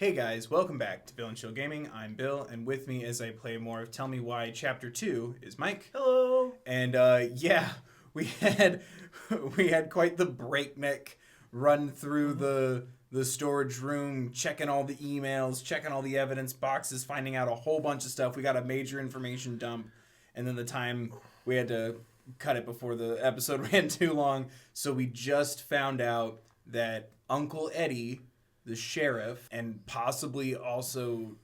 Hey guys, welcome back to Bill and Chill Gaming. I'm Bill, and with me as I play more of Tell Me Why Chapter 2 is Mike. Hello! And we had quite the breakneck run through the storage room, checking all the emails, checking all the evidence boxes, finding out a whole bunch of stuff. We got a major information dump, and then the time we had to cut it before the episode ran too long, so we just found out that Uncle Eddie, the sheriff, and possibly also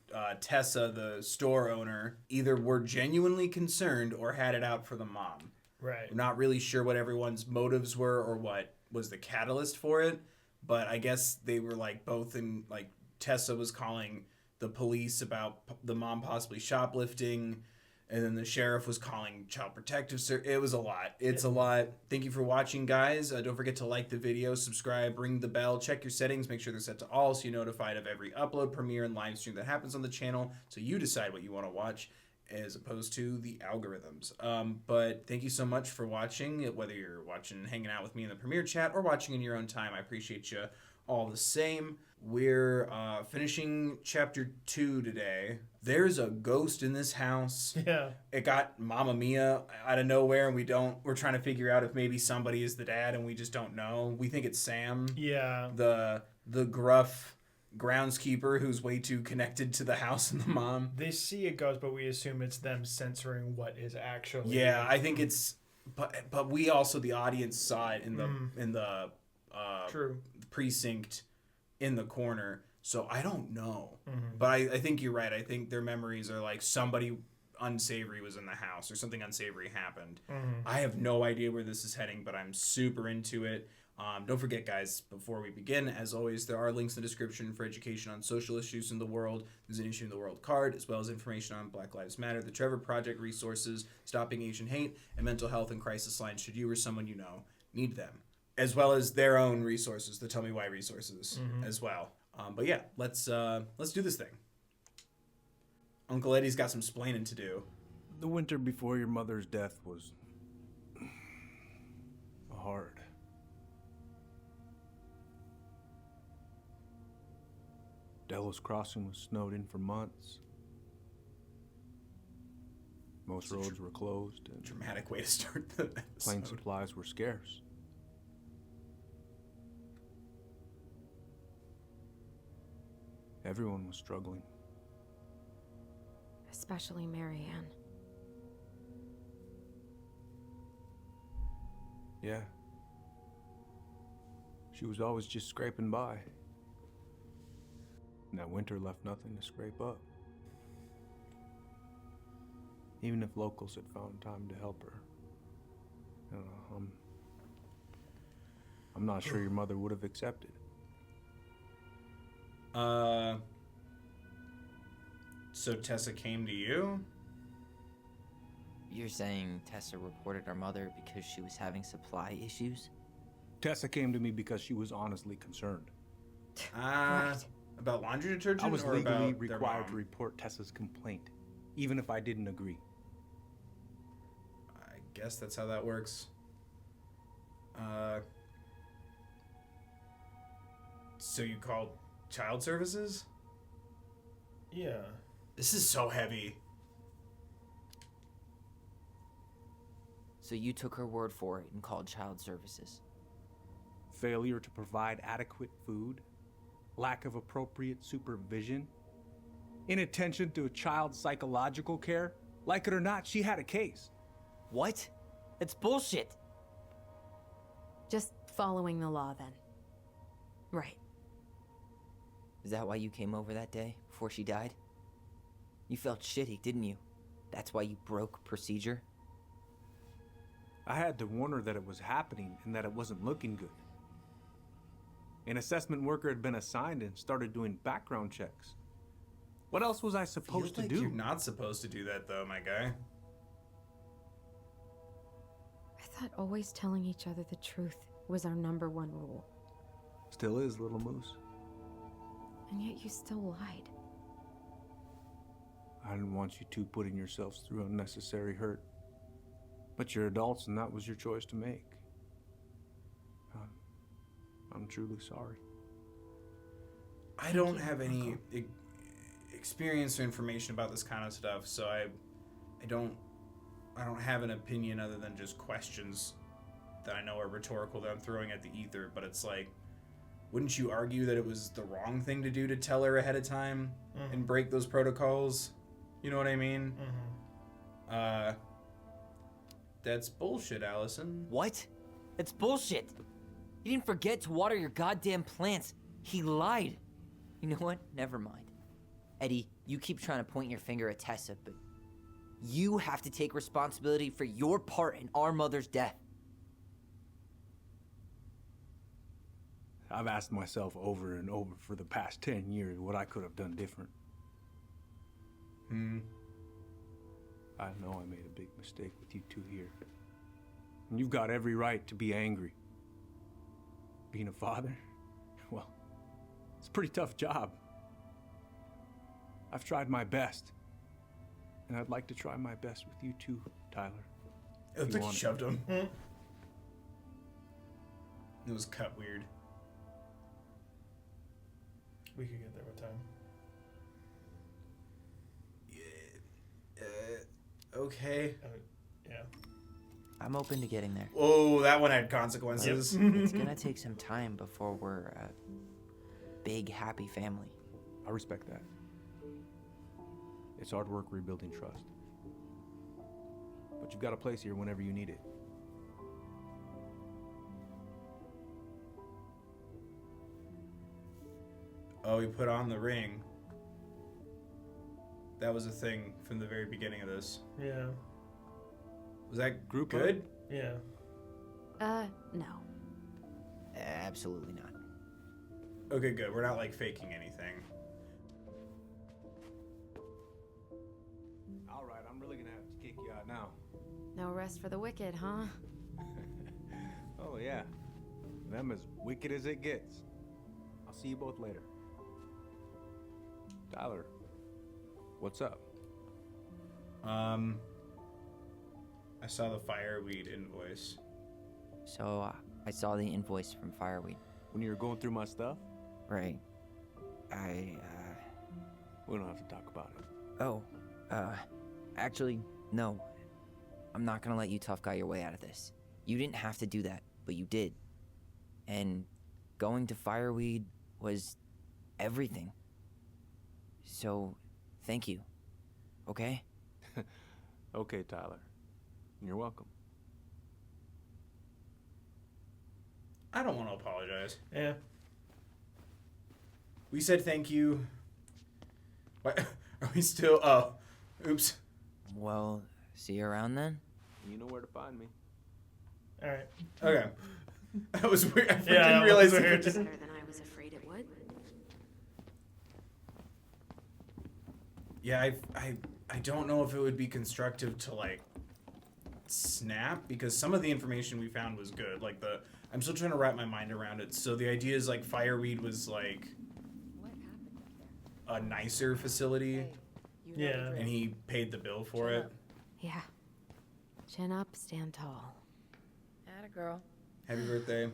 Tessa, the store owner, either were genuinely concerned or had it out for the mom. Right. We're not really sure what everyone's motives were or what was the catalyst for it, but I guess they were both in, Tessa was calling the police about the mom possibly shoplifting, and then the sheriff was calling child protective service. It was a lot. It's a lot. Thank you for watching, guys. Don't forget to like the video, subscribe, ring the bell, check your settings, make sure they're set to all so you're notified of every upload, premiere, and live stream that happens on the channel so you decide what you want to watch as opposed to the algorithms. But thank you so much for watching, whether you're watching, hanging out with me in the premiere chat, or watching in your own time. I appreciate you all the same. We're finishing chapter 2 today. There's a ghost in this house. Yeah. It got Mamma Mia out of nowhere, and we're trying to figure out if maybe somebody is the dad and we just don't know. We think it's Sam. Yeah. The gruff groundskeeper who's way too connected to the house and the mom. They see a ghost, but we assume it's them censoring what is actually. Yeah, I think it's but we also, the audience, saw it in the True. precinct in the corner. So I don't know. Mm-hmm. But I think you're right. I think their memories are somebody unsavory was in the house or something unsavory happened. Mm-hmm. I have no idea where this is heading, but I'm super into it. Don't forget, guys, before we begin, as always, there are links in the description for education on social issues in the world. There's an issue in the world card, as well as information on Black Lives Matter, the Trevor Project resources, stopping Asian hate, and mental health and crisis lines should you or someone you know need them, as well as their own resources, the Tell Me Why resources as well. But yeah, let's do this thing. Uncle Eddie's got some splaining to do. The winter before your mother's death was hard. Delos Crossing was snowed in for months. Most roads were closed, and Dramatic way to start the episode. plane supplies were scarce. Everyone was struggling. Especially Marianne. Yeah. She was always just scraping by. And that winter left nothing to scrape up. Even if locals had found time to help her. I don't know, I'm not sure your mother would have accepted. So Tessa came to you? You're saying Tessa reported our mother because she was having supply issues? Tessa came to me because she was honestly concerned. Right. About laundry detergent? I was or legally about their required mom? to report Tessa's complaint, even if I didn't agree. I guess that's how that works. So you called child services? Yeah. This is so heavy. So you took her word for it and called child services. Failure to provide adequate food, lack of appropriate supervision, inattention to a child's psychological care. Like it or not, she had a case. What? That's bullshit! Just following the law then. Right. Is that why you came over that day, before she died? You felt shitty, didn't you? That's why you broke procedure? I had to warn her that it was happening and that it wasn't looking good. An assessment worker had been assigned and started doing background checks. What else was I supposed to do? You're not supposed to do that, though, my guy. I thought always telling each other the truth was our number one rule. Still is, little moose. And yet you still lied. I didn't want you two putting yourselves through unnecessary hurt. But you're adults and that was your choice to make. I'm truly sorry. I don't have any experience or information about this kind of stuff, so I don't have an opinion other than just questions that I know are rhetorical that I'm throwing at the ether. But it's like, wouldn't you argue that it was the wrong thing to do to tell her ahead of time and break those protocols? You know what I mean? That's bullshit, Allison. What? It's bullshit. He didn't forget to water your goddamn plants. He lied. You know what? Never mind. Eddie, you keep trying to point your finger at Tessa, but you have to take responsibility for your part in our mother's death. I've asked myself over and over for the past 10 years what I could have done different. I know I made a big mistake with you two here. And you've got every right to be angry. Being a father, well, it's a pretty tough job. I've tried my best. And I'd like to try my best with you too, Tyler. It looked like you shoved him. It was cut weird. We could get there with time. Okay. Yeah. I'm open to getting there. Oh, that one had consequences. It's gonna take some time before we're a big, happy family. I respect that. It's hard work rebuilding trust. But you've got a place here whenever you need it. Oh, he put on the ring. That was a thing from the very beginning of this. Yeah. Was that Group good? Yeah. No. Absolutely not. Okay, good. We're not like faking anything. All right, I'm really gonna have to kick you out now. No rest for the wicked, huh? Oh yeah, them as wicked as it gets. I'll see you both later. Tyler, what's up? I saw the fireweed invoice. So, I saw the invoice from Fireweed. When you were going through my stuff? Right. We don't have to talk about it. Oh, actually, no. I'm not gonna let you tough guy your way out of this. You didn't have to do that, but you did. And going to Fireweed was everything. So, thank you. Okay? Okay, Tyler. You're welcome. I don't want to apologize. Yeah. We said thank you. What? Are we still? Oh, oops. Well, see you around then? You know where to find me. All right. Okay. That was weird. I Yeah, didn't that realize was it weird. just. Better than I was afraid it would. Yeah, I don't know if it would be constructive to like snap, because some of the information we found was good. Like I'm still trying to wrap my mind around it. So the idea is like Fireweed was like a nicer facility, Yeah. and he paid the bill for it. Yeah. Chin up, stand tall. Atta girl. Happy birthday.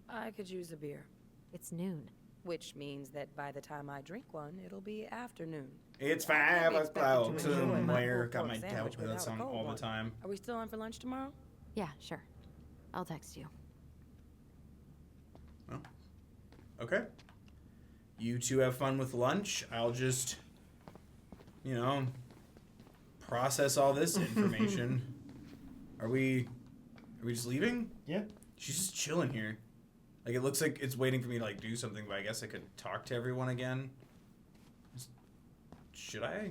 I could use a beer. It's noon. Which means that by the time I drink one, it'll be afternoon. It's I can't 5 be expected o'clock to enjoy my somewhere. pulled Got pork my sandwich doubt with that without a song cold all the one. time. Are we still on for lunch tomorrow? Yeah, sure. I'll text you. Oh. Okay. You two have fun with lunch. I'll just, process all this information. Are we just leaving? Yeah. She's just chilling here. Like, it looks like it's waiting for me to, like, do something, but I guess I could talk to everyone again. Should I?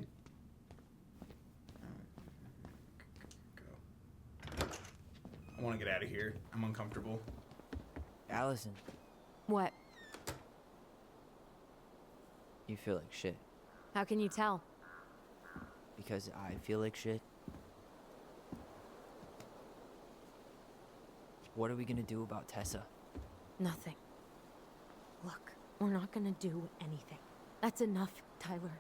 Go. I want to get out of here. I'm uncomfortable. Allison, What? you feel like shit. How can you tell? Because I feel like shit. What are we gonna do about Tessa? Nothing. Look, we're not gonna do anything. That's enough, Tyler.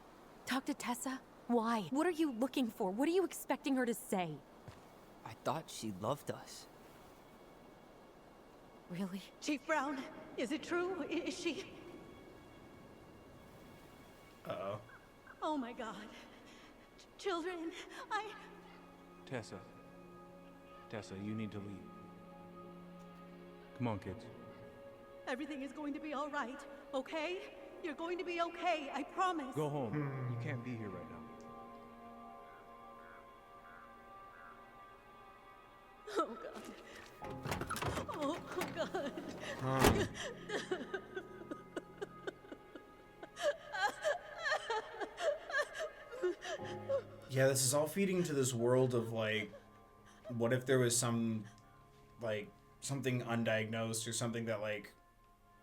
Talk to Tessa? Why? What are you looking for? What are you expecting her to say? I thought she loved us. Really? Chief Brown, is it true? Is she... Oh my God. Children, Tessa. Tessa, you need to leave. Come on, kids. everything is going to be all right, okay? You're going to be okay, I promise. Go home. You can't be here right now. Oh God. Oh God. Yeah, this is all feeding into this world of like, what if there was some, like, something undiagnosed or something that like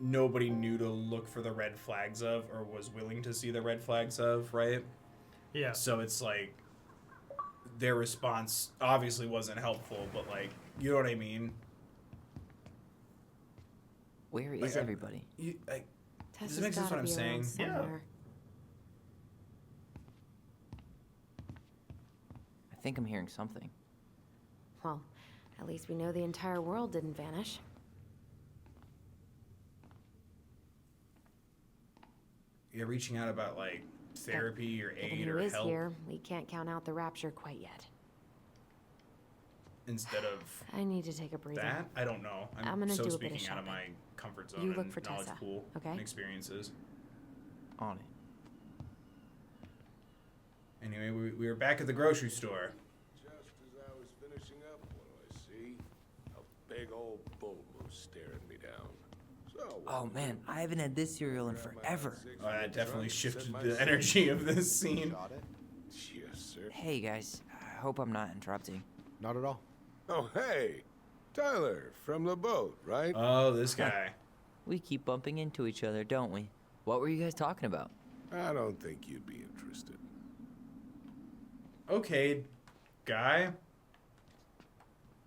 nobody knew to look for the red flags of or was willing to see the red flags of, right? Yeah. So it's like their response obviously wasn't helpful, but like, you know what I mean? Where is Like, everybody? You, like, Tessa's it make sense gotta what I'm be around saying? Yeah. somewhere. I think I'm hearing something. Well, at least we know the entire world didn't vanish. You're reaching out about like therapy or Given aid who or is help here, we can't count out the rapture quite yet. instead of I need to take a breather. that. I don't know. I'm gonna so do a bit of speaking out of my shopping. comfort zone You look and for knowledge Tessa, pool okay? and experiences. On it. Anyway, we were back at the grocery store. Just as I was finishing up, what do I see? A big old bull moose staring me down. So, Oh man, I haven't had this cereal in forever. Oh, that definitely shifted the energy of this scene. Got it? Yes, sir. Hey guys, I hope I'm not interrupting. Not at all. Oh, hey, Tyler from the boat, right? Oh, this guy. We keep bumping into each other, don't we? What were you guys talking about? I don't think you'd be interested. Okay, guy.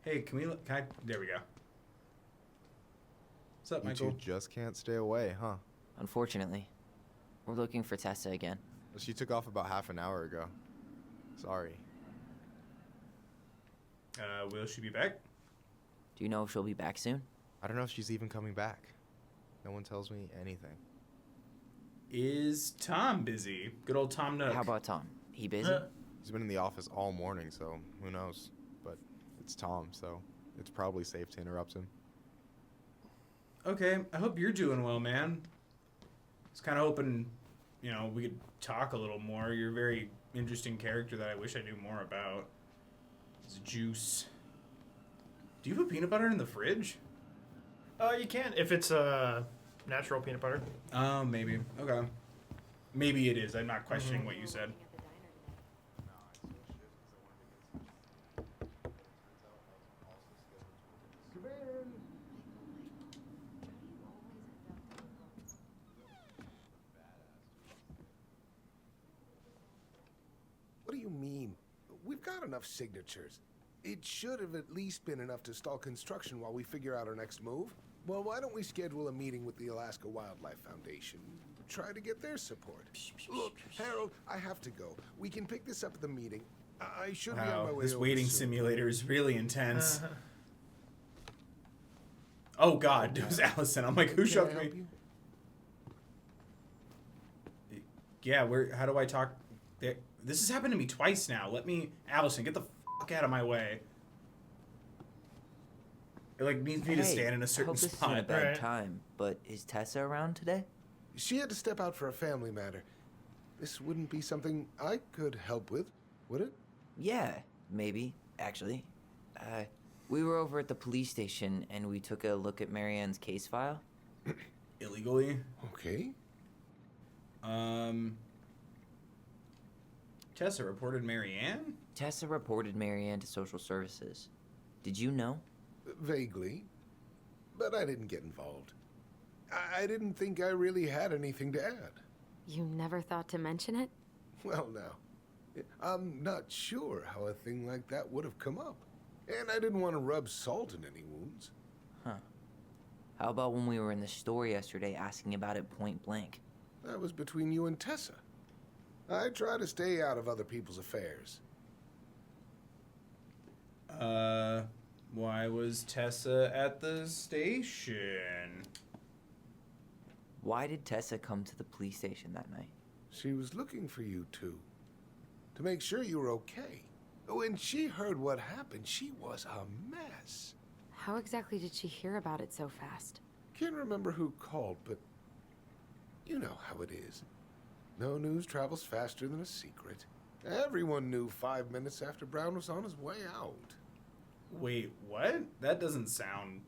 Hey, can I? There we go. What's up, You Michael? two just can't stay away, huh? Unfortunately, we're looking for Tessa again. She took off about half an hour ago. Sorry. Will she be back? Do you know if she'll be back soon? I don't know if she's even coming back. No one tells me anything. Is Tom busy? Good old Tom Nook. How about Tom? He busy? He's been in the office all morning, so who knows? But it's Tom, so it's probably safe to interrupt him. Okay, I hope you're doing well, man. I was kind of hoping, you know, we could talk a little more. You're a very interesting character that I wish I knew more about. It's juice. Do you put peanut butter in the fridge? You can if it's natural peanut butter. Oh, maybe. Okay. Maybe it is. I'm not questioning what you said. What do you mean? We've got enough signatures. It should have at least been enough to stall construction while we figure out our next move. Well, why don't we schedule a meeting with the Alaska Wildlife Foundation? Try to get their support. Look, Harold, I have to go. We can pick this up at the meeting. I should be on my Wow, way this over waiting soon. simulator is really intense. Oh God, it was Allison. I'm like, who Can I shoved help me? you? Yeah, how do I talk? There, this has happened to me twice now. Allison, get the fuck out of my way. It like needs me to stand in a I certain hope this isn't a spot. bad Right. time, but is Tessa around today? She had to step out for a family matter. This wouldn't be something I could help with, would it? Yeah, maybe, actually. We were over at the police station and we took a look at Marianne's case file. Illegally. Okay. Tessa reported Marianne? Tessa reported Marianne to social services. Did you know? Vaguely. But I didn't get involved. I didn't think I really had anything to add. You never thought to mention it? Well, now, I'm not sure how a thing like that would have come up. And I didn't want to rub salt in any wounds. Huh. How about when we were in the store yesterday asking about it point blank? That was between you and Tessa. I try to stay out of other people's affairs. Why was Tessa at the station? Why did Tessa come to the police station that night? She was looking for you two, to make sure you were okay. When she heard what happened, she was a mess. How exactly did she hear about it so fast? Can't remember who called, but you know how it is. No news travels faster than a secret. Everyone knew 5 minutes after Brown was on his way out. Wait, what? That doesn't sound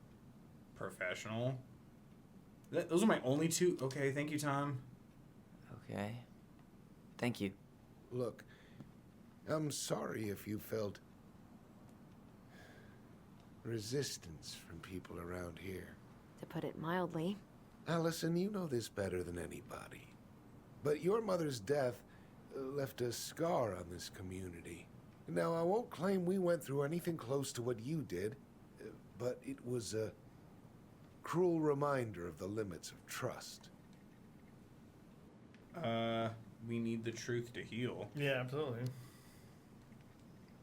professional. Those are my only two. Okay, thank you, Tom. Okay. Thank you. Look, I'm sorry if you felt resistance from people around here. To put it mildly. Allison, you know this better than anybody. But your mother's death left a scar on this community. Now, I won't claim we went through anything close to what you did, but it was a cruel reminder of the limits of trust. We need the truth to heal. Yeah, absolutely.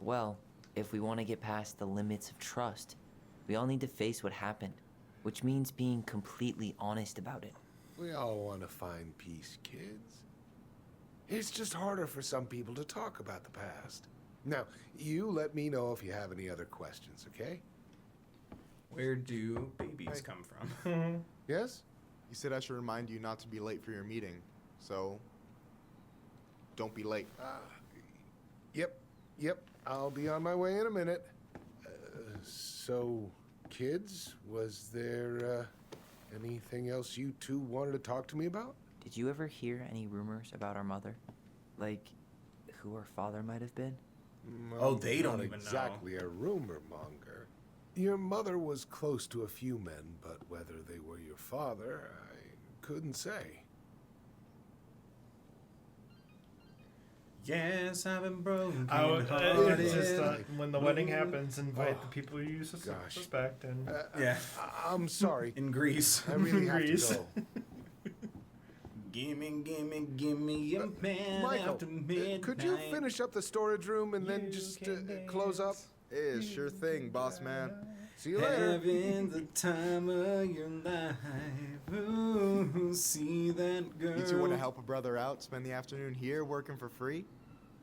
Well, if we want to get past the limits of trust, we all need to face what happened, which means being completely honest about it. We all want to find peace, kids. It's just harder for some people to talk about the past. Now, you let me know if you have any other questions, okay? Where do babies come from? Yes? You said I should remind you not to be late for your meeting, so don't be late. Yep. I'll be on my way in a minute. So, kids, was there anything else you two wanted to talk to me about? Did you ever hear any rumors about our mother? Like, who our father might have been? Oh, they I'm don't not even know. exactly a rumor monger. Your mother was close to a few men, but whether they were your father, I couldn't say. Yes, I've been broken. It's just when the wedding happens, invite the people you suspect. And yeah. I'm sorry. In Greece. I really have Greece. to go. Gimme a man Michael, after midnight. could you finish up the storage room and then just close up? Is sure thing, boss man. See you later. Having the time of your life. Ooh, see that girl. You two want to help a brother out, spend the afternoon here working for free?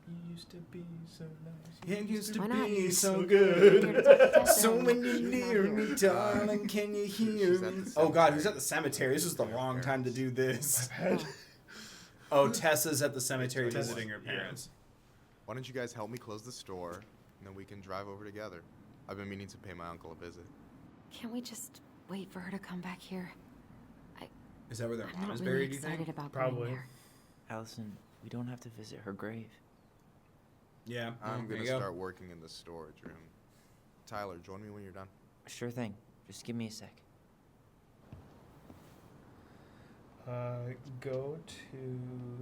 you used to be so nice. It used to Why not? be so good. Here to talk to Tessa So and when you're she's not near here. me, darling, can you hear She's at me? the Oh God, cemetery. he's at the cemetery. This is the wrong time to do this. Oh. Oh, Tessa's at the cemetery Tessa, visiting her yeah. parents. Why don't you guys help me close the store, and then we can drive over together? I've been meaning to pay my uncle a visit. Can't we just wait for her to come back here? Is that where their I'm mom not is really buried, do you excited think? about Probably. going there. Allison, we don't have to visit her grave. Yeah. I'm there gonna you go. start working in the storage room. Tyler, join me when you're done. Sure thing. Just give me a sec. Go to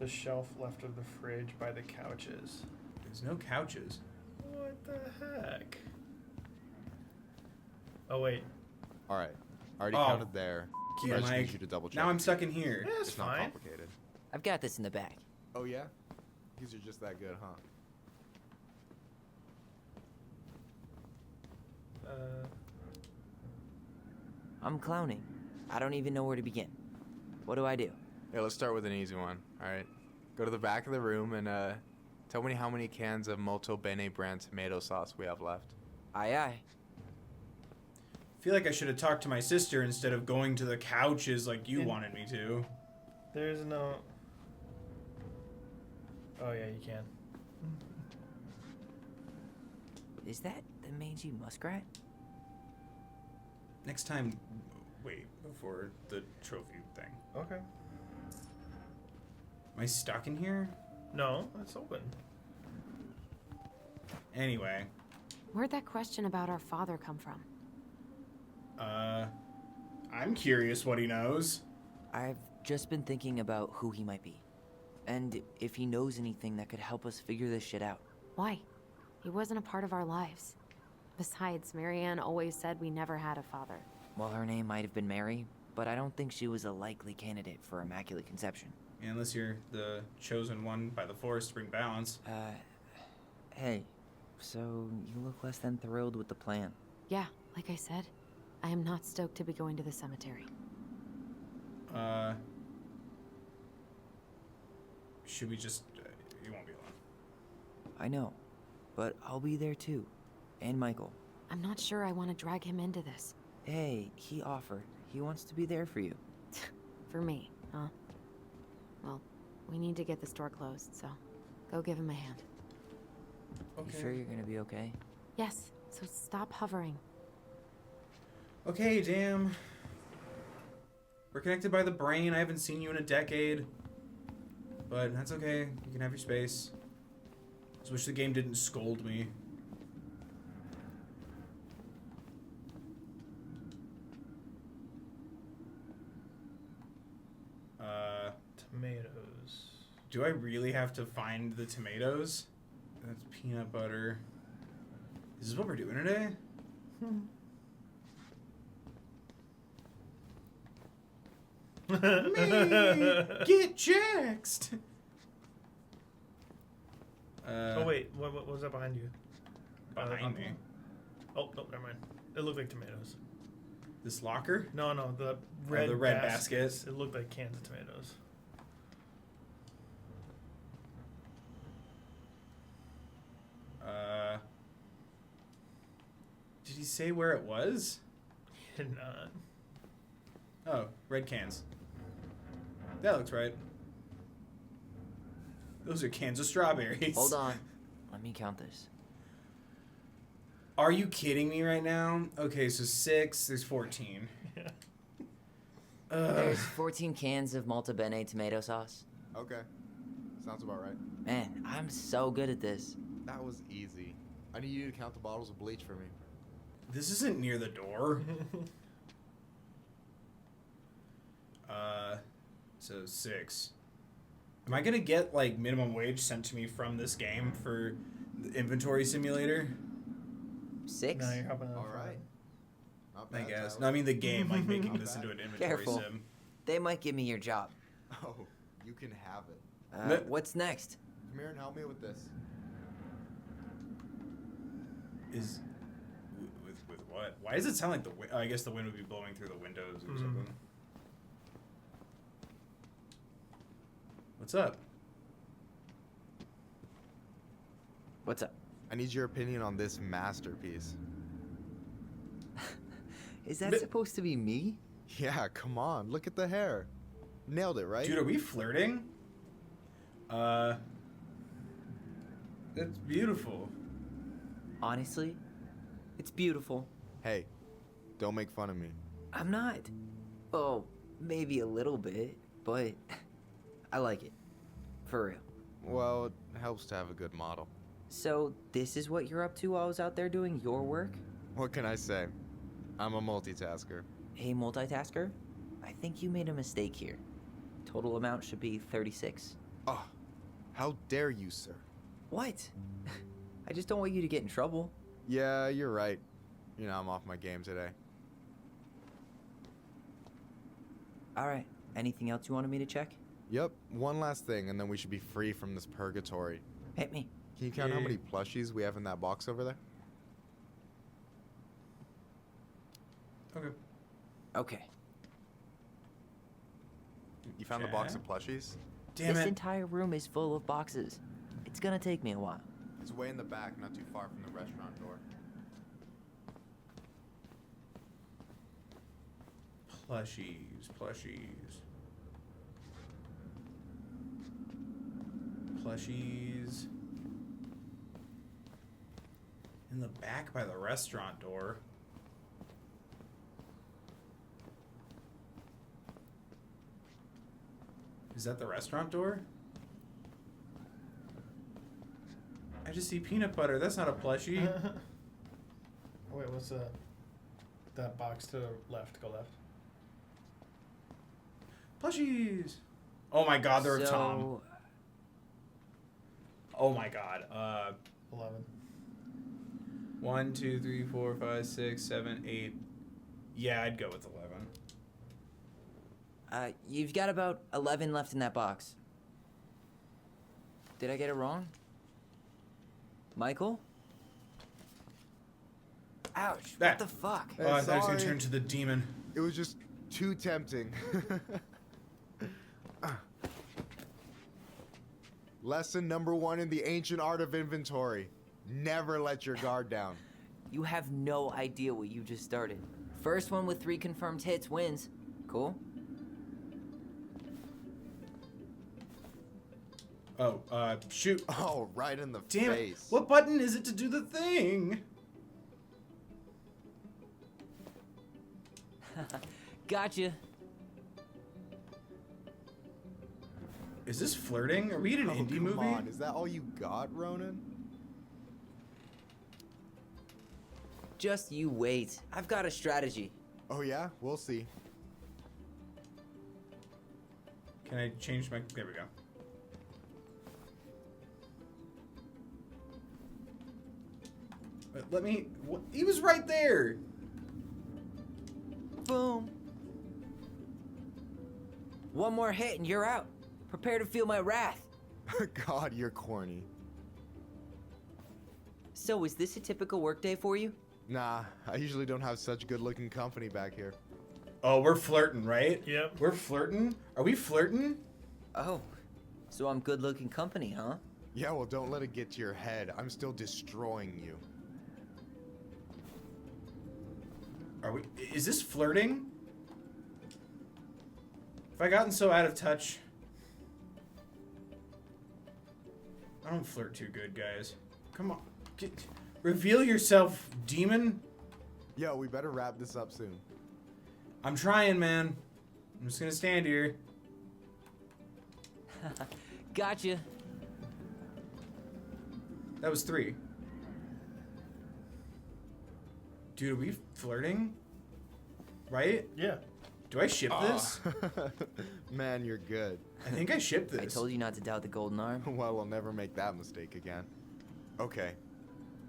the shelf left of the fridge by the couches. There's no couches. What the heck? Oh wait, All right, I already Oh. counted there. You, I just need Mike. you to double check. Now I'm stuck in here. yeah, it's It's not fine. complicated. I've got this in the bag. Oh yeah? These are just that good, huh? I'm clowning. I don't even know where to begin. What do I do? Yeah, let's start with an easy one. All right, go to the back of the room and tell me how many cans of Molto Bene brand tomato sauce we have left. Aye aye. I feel like I should have talked to my sister instead of going to the couches like you wanted me to. There's no. Oh yeah, you can. Is that the mangy muskrat? Next time, wait, before the trophy thing. Okay. Am I stuck in here? No, it's open. Anyway, Where'd that question about our father come from? I'm curious what he knows. I've just been thinking about who he might be. And if he knows anything that could help us figure this shit out. Why? He wasn't a part of our lives. Besides, Marianne always said we never had a father. Well, her name might have been Mary, but I don't think she was a likely candidate for Immaculate Conception. Yeah, unless you're the chosen one by the Force to bring balance. Hey, so you look less than thrilled with the plan. Yeah, like I said, I am not stoked to be going to the cemetery. should we just... you won't be alone. I know, but I'll be there too. And Michael. I'm not sure I want to drag him into this. Hey, he offered. He wants to be there for you. For me, huh? Well, we need to get the store closed, so go give him a hand. You sure you're gonna be okay? Yes, so stop hovering. Okay, damn. We're connected by the brain. I haven't seen you in a decade. But that's okay. You can have your space. Just wish the game didn't scold me. Tomatoes. Do I really have to find the tomatoes? That's peanut butter. Is this what we're doing today? Me, get jaxed. Oh wait, what was that behind you? Behind me. Oh, no, never mind. It looked like tomatoes. This locker? No, the red. The red basket. It looked like cans of tomatoes. Did he say where it was? Did not. Oh, red cans. That looks right. Those are cans of strawberries. Hold on. Let me count this. Are you kidding me right now? Okay, so 6, there's 14. Yeah. There's 14 cans of Malta Bene tomato sauce. Okay. Sounds about right. Man, I'm so good at this. That was easy. I need you to count the bottles of bleach for me. This isn't near the door. So 6. Am I gonna get like minimum wage sent to me from this game for the inventory simulator? 6? No, you're helping out. All right. Not I bad, guess. Tyler. No, I mean the game, like making Not this bad. into an inventory Careful. sim. They might give me your job. Oh, you can have it. What's next? Come here and help me with this. Is with what? Why does it sound like the wind? I guess the wind would be blowing through the windows or something. What's up? What's up? I need your opinion on this masterpiece. Is that supposed to be me? Yeah, come on. Look at the hair. Nailed it, right? Dude, are we flirting? That's beautiful. Honestly, it's beautiful. Hey, don't make fun of me. I'm not. Oh, maybe a little bit, but I like it. For real. Well, it helps to have a good model. So, this is what you're up to while I was out there doing your work? What can I say? I'm a multitasker. Hey, multitasker, I think you made a mistake here. Total amount should be 36. Oh, how dare you, sir? What? I just don't want you to get in trouble. Yeah, you're right. You know, I'm off my game today. Alright, anything else you wanted me to check? Yep, one last thing, and then we should be free from this purgatory. Hit me. Can you count how Yeah. many plushies we have in that box over there? Okay. Okay. You found the box of plushies? Damn This it. entire room is full of boxes. It's gonna take me a while. It's way in the back, not too far from the restaurant door. Plushies. Plushies. In the back by the restaurant door. Is that the restaurant door? I just see peanut butter. That's not a plushie. Wait, what's that? That box to the left. Go left. Plushies. Oh my god, they're so, Tom. Oh my god. 11. 1, 2, 3, 4, 5, 6, 7, 8. Yeah, I'd go with 11. You've got about 11 left in that box. Did I get it wrong? Michael? Ouch, That- what the fuck? Oh, I thought I was gonna sorry. turn to the demon. It was just too tempting. Lesson number 1 in the ancient art of inventory. Never let your guard down. You have no idea what you just started. First one with 3 confirmed hits wins. Cool? Oh, shoot. Oh, right in the Damn it. face. What button is it to do the thing? Gotcha. Is this flirting? Are we in an indie movie? Come on, is that all you got, Ronan? Just you wait. I've got a strategy. Oh yeah? We'll see. Can I change my... There we go. Let me... He was right there! Boom. One more hit and you're out. Prepare to feel my wrath. God, you're corny. So, is this a typical workday for you? Nah, I usually don't have such good-looking company back here. Oh, we're flirting, right? Yep. We're flirting? Are we flirting? Oh, so I'm good-looking company, huh? Yeah, well, don't let it get to your head. I'm still destroying you. Are we... Is this flirting? Have I gotten so out of touch? I don't flirt too good, guys. Come on. Reveal yourself, demon. Yo, we better wrap this up soon. I'm trying, man. I'm just gonna stand here. Gotcha. That was 3. Dude, are we flirting? Right? Yeah. Do I ship this? Man, you're good. I think I shipped this. I told you not to doubt the golden arm. Well, we'll never make that mistake again. Okay.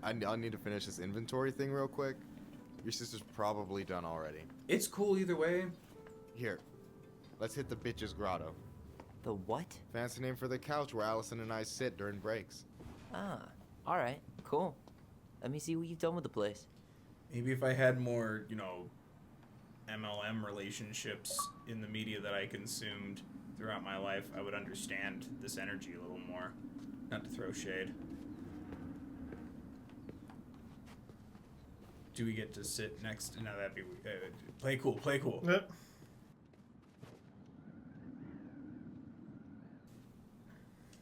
I need to finish this inventory thing real quick. Your sister's probably done already. It's cool either way. Here. Let's hit the bitch's grotto. The what? Fancy name for the couch where Allison and I sit during breaks. Ah, alright, cool. Let me see what you've done with the place. Maybe if I had more, you know, MLM relationships in the media that I consumed throughout my life, I would understand this energy a little more. Not to throw shade. Do we get to sit next? No, that'd be... play cool, play cool. Yep.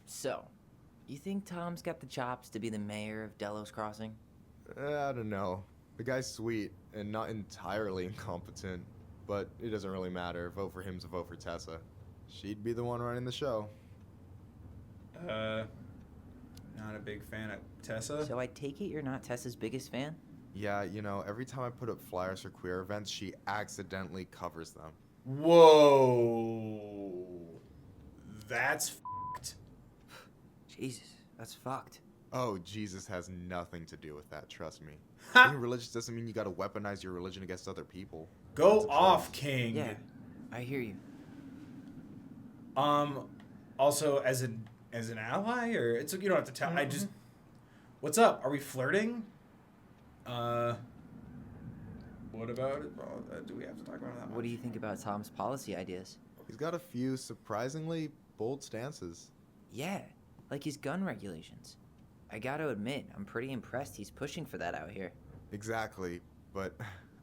So, you think Tom's got the chops to be the mayor of Delos Crossing? I don't know. The guy's sweet and not entirely incompetent, but it doesn't really matter. Vote for him's a vote for Tessa. She'd be the one running the show. Not a big fan of Tessa. So I take it you're not Tessa's biggest fan? Yeah, you know, every time I put up flyers for queer events, she accidentally covers them. Whoa. That's f***ed. Jesus, that's fucked. Oh, Jesus has nothing to do with that, trust me. Ha! Being religious doesn't mean you gotta weaponize your religion against other people. Go That's a off, choice. King. Yeah, I hear you. Also, as an ally, or it's you don't have to tell. I just, what's up? Are we flirting? What about it? Do we have to talk about that? What do you think about Tom's policy ideas? He's got a few surprisingly bold stances. Yeah, like his gun regulations. I gotta admit, I'm pretty impressed he's pushing for that out here. Exactly, but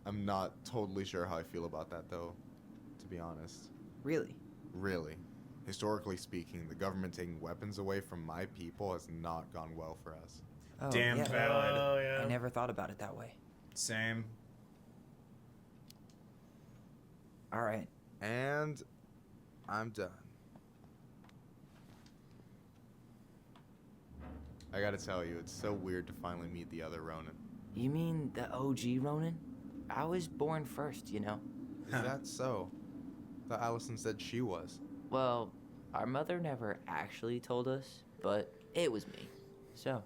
I'm not totally sure how I feel about that, though, to be honest. Really? Really. Historically speaking, the government taking weapons away from my people has not gone well for us. Oh, Damn yeah. valid. Oh, yeah. I never thought about it that way. Same. All right. And I'm done. I gotta tell you, it's so weird to finally meet the other Ronan. You mean the OG Ronan? I was born first, you know. Is that so? Thought Allison said she was. Well, our mother never actually told us, but it was me. So,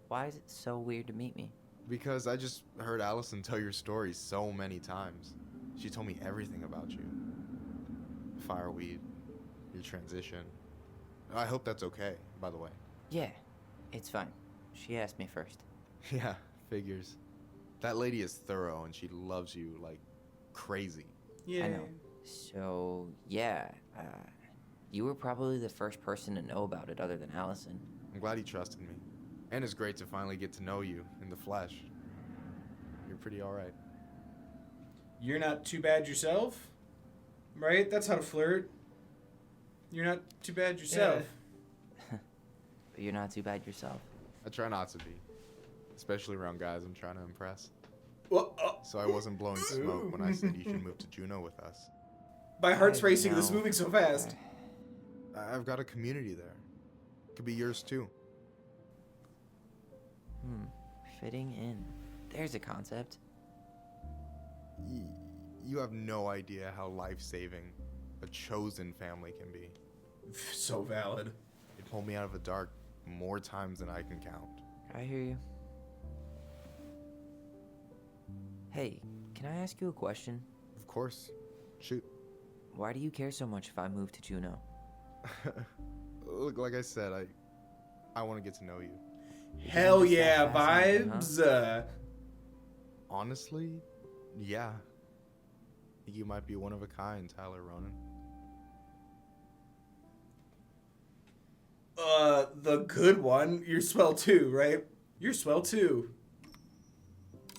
why is it so weird to meet me? Because I just heard Allison tell your story so many times. She told me everything about you. Fireweed, your transition. I hope that's okay, by the way. Yeah, it's fine. She asked me first. Yeah, figures. That lady is thorough and she loves you like crazy. Yeah. I know. So, yeah, You were probably the first person to know about it other than Allison. I'm glad he trusted me. And it's great to finally get to know you in the flesh. You're pretty alright. You're not too bad yourself, right? That's how to flirt. You're not too bad yourself. But you're not too bad yourself. I try not to be. Especially around guys I'm trying to impress. Well, So I wasn't blowing smoke when I said you should move to Juneau with us. my heart's I racing. This is know. moving so fast. I've got a community there. Could be yours too. Fitting in. There's a concept. You have no idea how life-saving a chosen family can be. So valid. It pulled me out of the dark more times than I can count. I hear you. Hey, can I ask you a question? Of course. Shoot. Why do you care so much if I move to Juneau? Look, like I said, I want to get to know you. Hell just that yeah, fascinating, vibes. Honestly, yeah. I think you might be one of a kind, Tyler Ronan. The good one. You're swell too, right? You're swell too.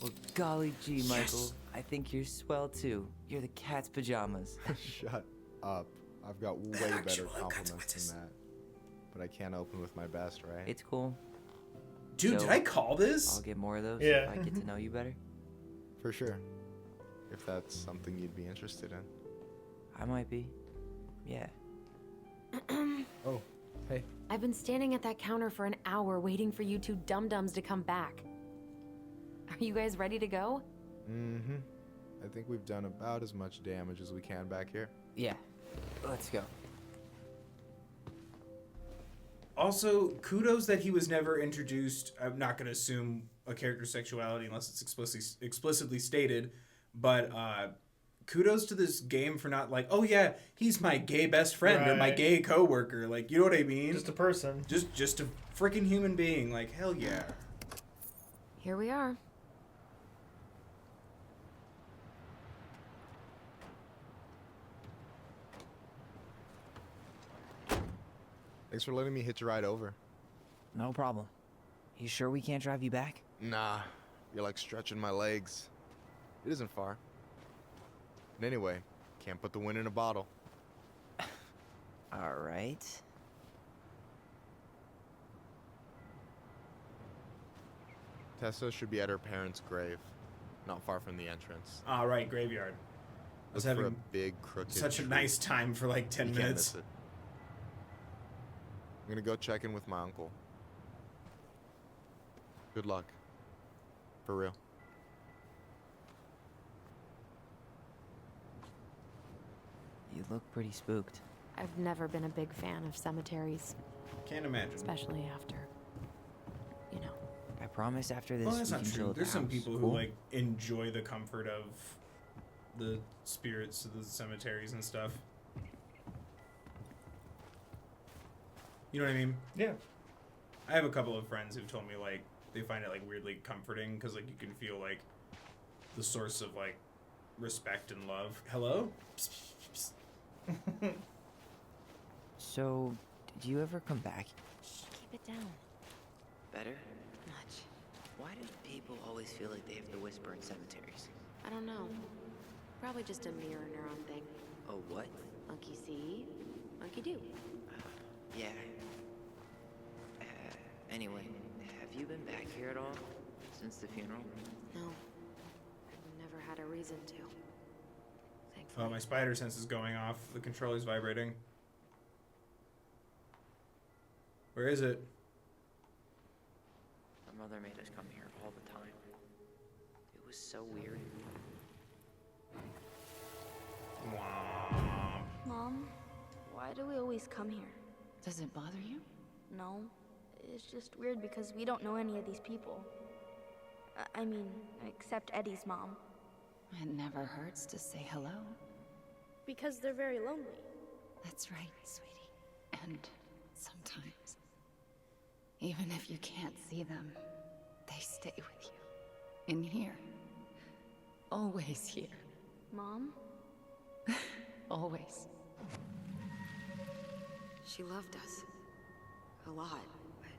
Well, golly gee, Michael. I think you're swell too. You're the cat's pajamas. Shut up. I've got way better compliments than that. But I can't open with my best, right? It's cool. Dude, So, did I call this? I'll get more of those Yeah. if I get to know you better. For sure. If that's something you'd be interested in. I might be. Yeah. Oh, hey. I've been standing at that counter for an hour waiting for you two dum-dums to come back. Are you guys ready to go? Mm-hmm. I think we've done about as much damage as we can back here. Yeah. Let's go. Also, kudos that he was never introduced. I'm not going to assume a character's sexuality unless it's explicitly stated, but kudos to this game for not like, oh yeah, he's my gay best friend or my Right. gay coworker. Like, you know what I mean? Just a person. Just a freaking human being. Like, hell yeah. Here we are. Thanks for letting me hitch a ride over. No problem. You sure we can't drive you back? Nah, you're like stretching my legs. It isn't far. And anyway, can't put the wind in a bottle. All right. Tessa should be at her parents' grave, not far from the entrance. All right, graveyard. I was Look for a having big crooked such a tree. nice time for like 10 You can't minutes. miss it. I'm gonna go check in with my uncle. Good luck. For real. You look pretty spooked. I've never been a big fan of cemeteries, Can't imagine. especially after, you know. I promise after this Well, that's we not can chill true. at the There's some house. people who Cool? like enjoy the comfort of the spirits of the cemeteries and stuff. You know what I mean? Yeah. I have a couple of friends who've told me like they find it like weirdly comforting because like you can feel like the source of like respect and love. Hello? So, did you ever come back? Shh, keep it down. Better? Much. Why do people always feel like they have to whisper in cemeteries? I don't know. Probably just a mirror neuron thing. Oh, what? Monkey see, monkey do. Yeah. Anyway, have you been back here at all since the funeral? No. I've never had a reason to. Thankfully. Oh, my spider sense is going off. The controller's vibrating. Where is it? My mother made us come here all the time. It was so weird. Womp. Mom, why do we always come here? Does it bother you? No, it's just weird because we don't know any of these people. I mean, except Eddie's mom. It never hurts to say hello. Because they're very lonely. That's right, sweetie. And sometimes, even if you can't see them, they stay with you. In here. Always here. Mom? Always. She loved us. A lot, but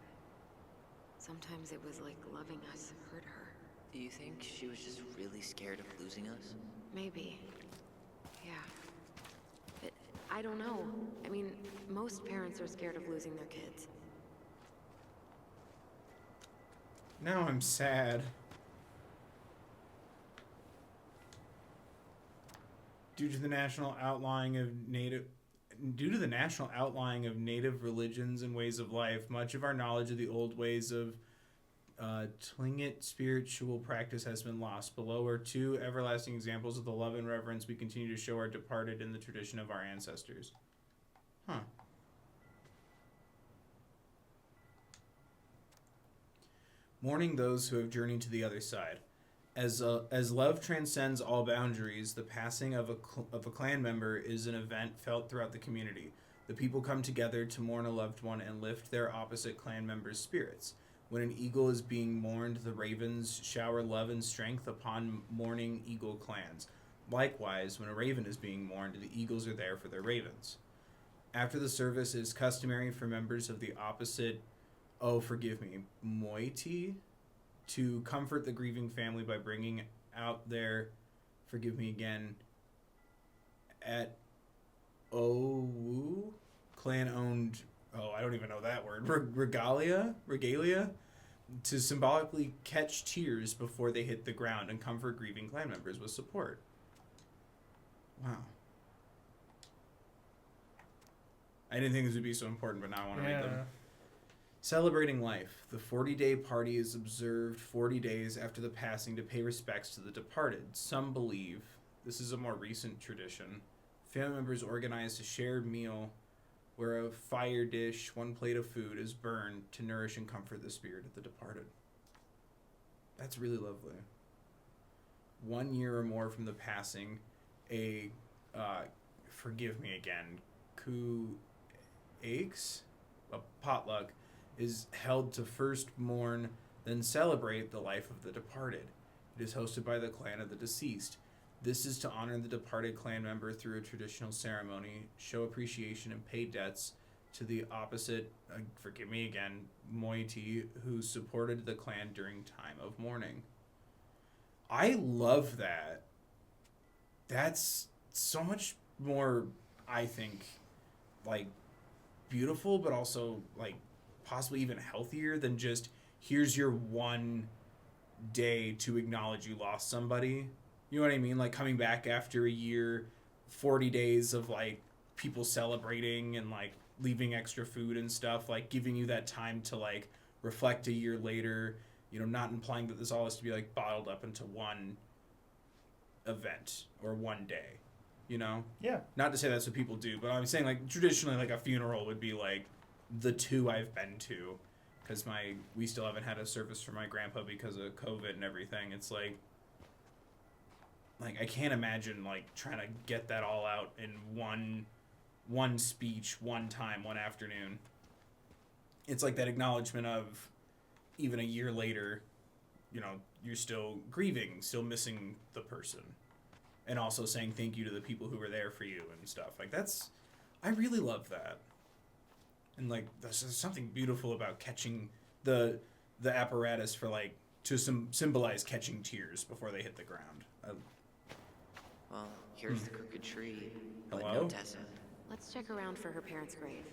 sometimes it was like loving us hurt her. Do you think she was just really scared of losing us? Maybe. Yeah. But I don't know. I mean, most parents are scared of losing their kids. Now I'm sad. Due to the national outlying of native religions and ways of life, much of our knowledge of the old ways of Tlingit spiritual practice has been lost. Below are two everlasting examples of the love and reverence we continue to show our departed in the tradition of our ancestors. Huh. Mourning those who have journeyed to the other side. As love transcends all boundaries, the passing of a clan member is an event felt throughout the community. The people come together to mourn a loved one and lift their opposite clan members' spirits. When an eagle is being mourned, the ravens shower love and strength upon mourning eagle clans. Likewise, when a raven is being mourned, the eagles are there for their ravens. After the service, it is customary for members of the opposite moiety to comfort the grieving family by bringing out their, at Owu clan-owned, I don't even know that word, regalia, to symbolically catch tears before they hit the ground and comfort grieving clan members with support. Wow. I didn't think this would be so important, but now I want to read them. Celebrating life. The 40-day party is observed 40 days after the passing to pay respects to the departed. Some believe, this is a more recent tradition, family members organize a shared meal where a fire dish, one plate of food, is burned to nourish and comfort the spirit of the departed. That's really lovely. 1 year or more from the passing, a potluck, is held to first mourn, then celebrate the life of the departed. It is hosted by the clan of the deceased. This is to honor the departed clan member through a traditional ceremony, show appreciation, and pay debts to the opposite, moiety, who supported the clan during time of mourning. I love that. That's so much more, I think, beautiful, but also, possibly even healthier than just, here's your 1 day to acknowledge you lost somebody. You know what I mean? Coming back after a year, 40 days of, people celebrating and, leaving extra food and stuff, giving you that time to, reflect a year later, not implying that this all has to be, bottled up into one event or 1 day, Yeah. Not to say that's what people do, but I'm saying, traditionally, a funeral would be, the 2 I've been to, because we still haven't had a service for my grandpa because of COVID and everything. It's I can't imagine trying to get that all out in one speech, one time, one afternoon. It's that acknowledgement of, even a year later, you're still grieving, still missing the person, and also saying thank you to the people who were there for you and stuff. I really love that. And there's something beautiful about catching the apparatus for to symbolize catching tears before they hit the ground. Well, here's the crooked tree. But Hello? no Tessa. Let's check around for her parents' grave,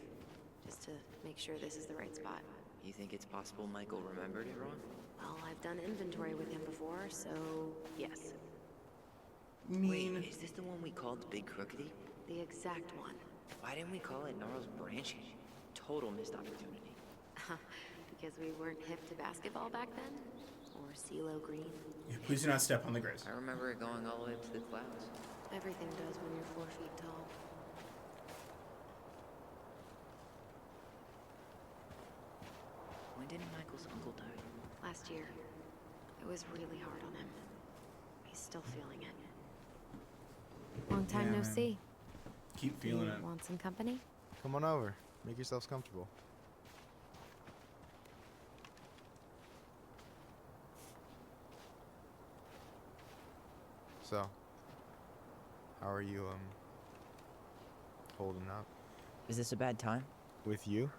just to make sure this is the right spot. You think it's possible Michael remembered it wrong? Well, I've done inventory with him before, so yes. Wait, is this the one we called Big Crookedy? The exact one. Why didn't we call it Gnarls Branching? Total missed opportunity. Because we weren't hip to basketball back then? Or CeeLo Green? Yeah, please do not step on the graves. I remember it going all the way up to the clouds. Everything does when you're 4 feet tall. When did Michael's uncle die? Last year. It was really hard on him. He's still feeling it. Long time Yeah, no man. see. Keep feeling You it. want some company? Come on over. Make yourselves comfortable. So, how are you, holding up? Is this a bad time? With you?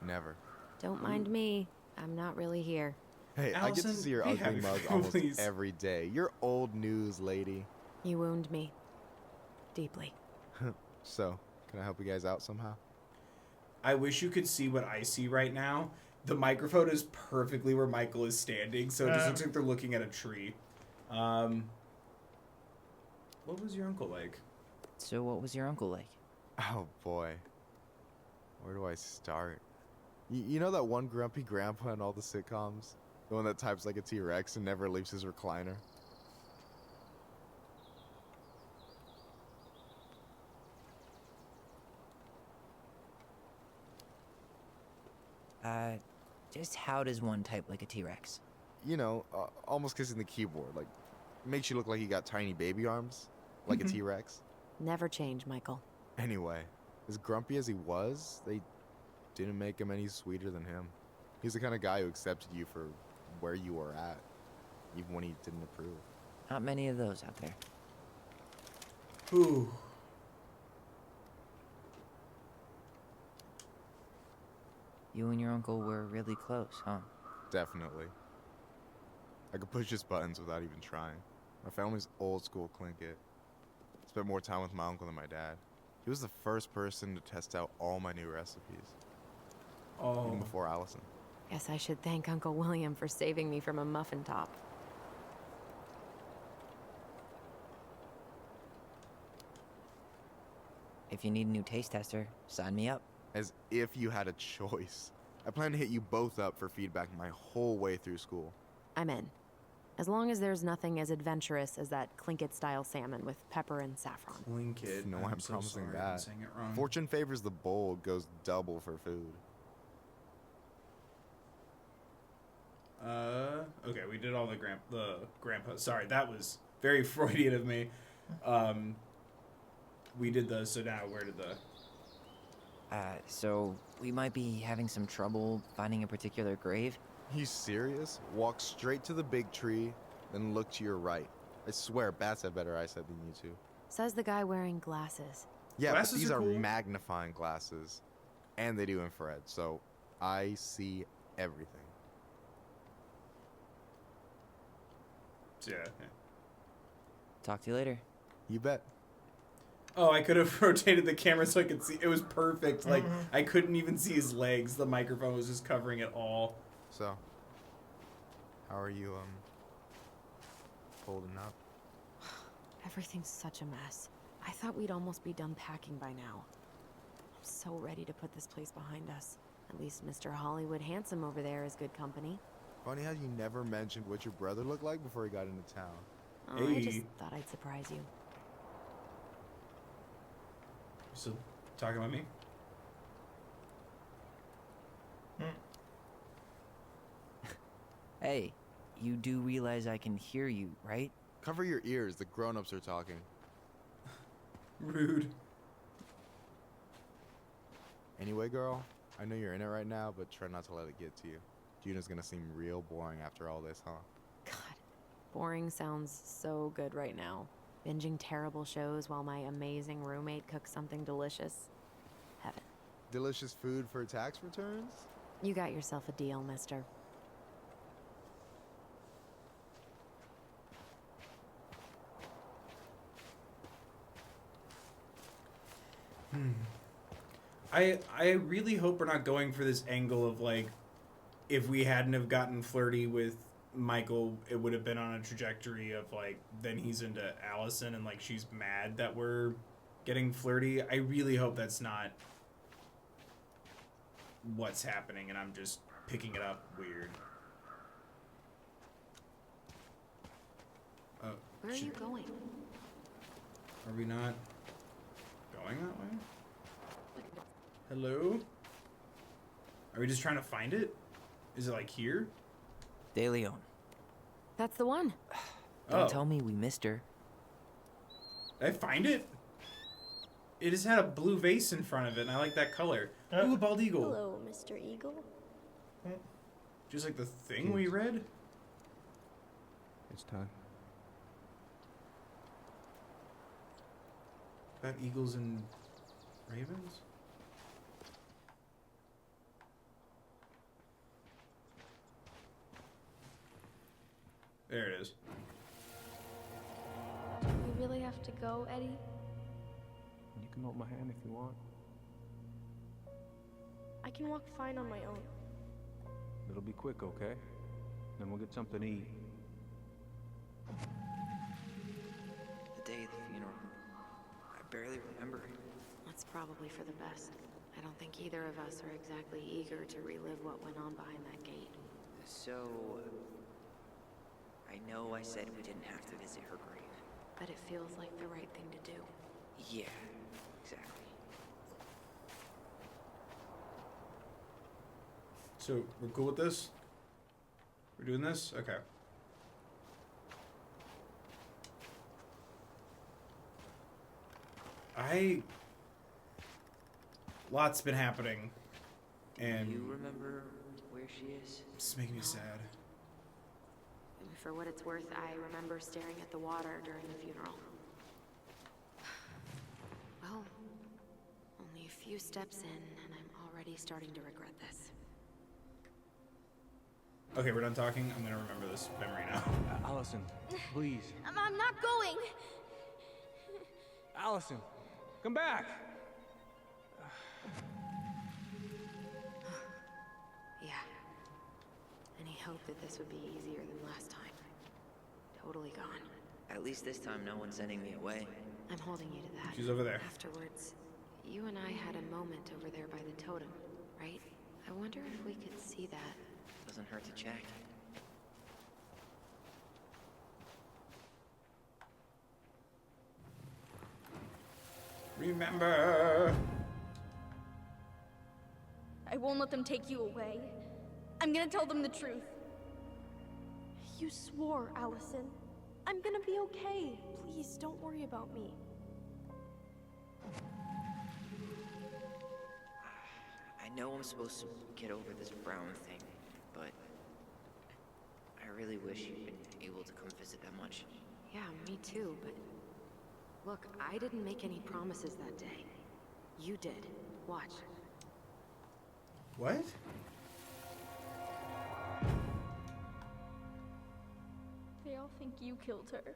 Never. Don't mind me. I'm not really here. Hey, I get to Allison, see your we have ugly your mug phone, almost please. every day. You're old news, lady. You wound me. Deeply. So, can I help you guys out somehow? I wish you could see what I see right now. The microphone is perfectly where Michael is standing, so it just looks like they're looking at a tree. What was your uncle like? So what was your uncle like? Oh boy. Where do I start? You know that one grumpy grandpa in all the sitcoms? The one that types like a T-Rex and never leaves his recliner? Just how does one type like a T-Rex? You know, almost kissing the keyboard. Like, makes you look like you got tiny baby arms. Like a T-Rex. Never change, Michael. Anyway, as grumpy as he was, they didn't make him any sweeter than him. He's the kind of guy who accepted you for where you were at, even when he didn't approve. Not many of those out there. Ooh. You and your uncle were really close, huh? Definitely. I could push his buttons without even trying. My family's old school Clinkit. Spent more time with my uncle than my dad. He was the first person to test out all my new recipes. Oh. Even before Allison. Guess I should thank Uncle William for saving me from a muffin top. If you need a new taste tester, sign me up. As if you had a choice. I plan to hit you both up for feedback my whole way through school. I'm in. As long as there's nothing as adventurous as that Clinkit-style salmon with pepper and saffron. Clinkit. No, I'm so promising sorry, I'm that. saying it wrong. Fortune favors the bold, goes double for food. Okay, we did all the grandpa. Sorry, that was very Freudian of me. We did so now where did the... So we might be having some trouble finding a particular grave. You serious? Walk straight to the big tree, then look to your right. I swear, bats have better eyesight than you two. Says the guy wearing glasses. Yeah, Glasses but these are are cool. magnifying glasses. And they do infrared, so I see everything. Yeah. Talk to you later. You bet. Oh, I could have rotated the camera so I could see. It was perfect. Like, I couldn't even see his legs. The microphone was just covering it all. So, how are you, holding up? Everything's such a mess. I thought we'd almost be done packing by now. I'm so ready to put this place behind us. At least Mr. Hollywood Handsome over there is good company. Funny how you never mentioned what your brother looked like before he got into town. Oh, I just Hey. thought I'd surprise you. You still talking about me? Hey, you do realize I can hear you, right? Cover your ears, the grown-ups are talking. Rude. Anyway, girl, I know you're in it right now, but try not to let it get to you. Juna's gonna seem real boring after all this, huh? God, boring sounds so good right now. Binging terrible shows while my amazing roommate cooks something delicious. Heaven. Delicious food for tax returns? You got yourself a deal, mister. I really hope we're not going for this angle of like, if we hadn't have gotten flirty with Michael, it would have been on a trajectory of like, then he's into Allison and like she's mad that we're getting flirty. I really hope that's not what's happening and I'm just picking it up weird. Where are you going? Are we not going that way? Hello? Are we just trying to find it? Is it like here? De Leon. That's the one. Don't Oh. tell me we missed her. Did I find it? It just had a blue vase in front of it, and I like that color. Ooh, a bald eagle. Hello, Mr. Eagle. Just like the thing we read. It's time. About eagles and ravens? There it is. Do we really have to go, Eddie? You can hold my hand if you want. I can walk fine on my own. It'll be quick, okay? Then we'll get something to eat. The day of the funeral. I barely remember it. That's probably for the best. I don't think either of us are exactly eager to relive what went on behind that gate. So, I know I said we didn't have to visit her grave. But it feels like the right thing to do. Yeah, exactly. So we're cool with this? We're doing this? Okay. Lots been happening. And Do you remember where she is? it's making me sad. For what it's worth, I remember staring at the water during the funeral. Well, only a few steps in, and I'm already starting to regret this. Okay, we're done talking. I'm gonna remember this memory now. Allison, please. I'm not going! Allison, come back! Yeah. Any hope that this would be easier than last time? Totally gone. At least this time no one's sending me away. I'm holding you to that. She's over there. Afterwards, you and I had a moment over there by the totem, right? I wonder if we could see that. Doesn't hurt to check. Remember. I won't let them take you away. I'm gonna tell them the truth. You swore, Allison. I'm gonna be okay. Please, don't worry about me. I know I'm supposed to get over this Brown thing, but I really wish you'd been able to come visit that much. Yeah, me too, but... Look, I didn't make any promises that day. You did. Watch. What? They all think you killed her.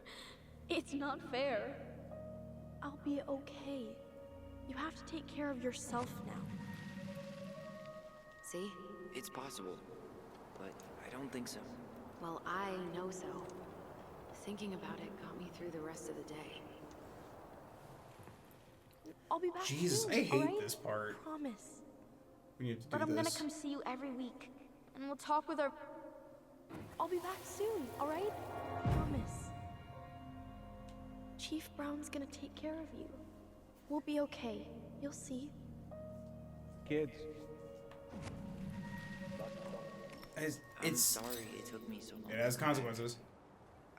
It's not fair. I'll be okay. You have to take care of yourself now. See? It's possible, but I don't think so. Well, I know so. Thinking about it got me through the rest of the day. I'll be back Jesus, soon, I hate alright? this part. Promise. We need to do But I'm this. gonna come see you every week, and we'll talk with our... I'll be back soon, alright? Promise. Chief Brown's gonna take care of you. We'll be okay. You'll see. Kids. It's I'm sorry it took me so long. it has consequences.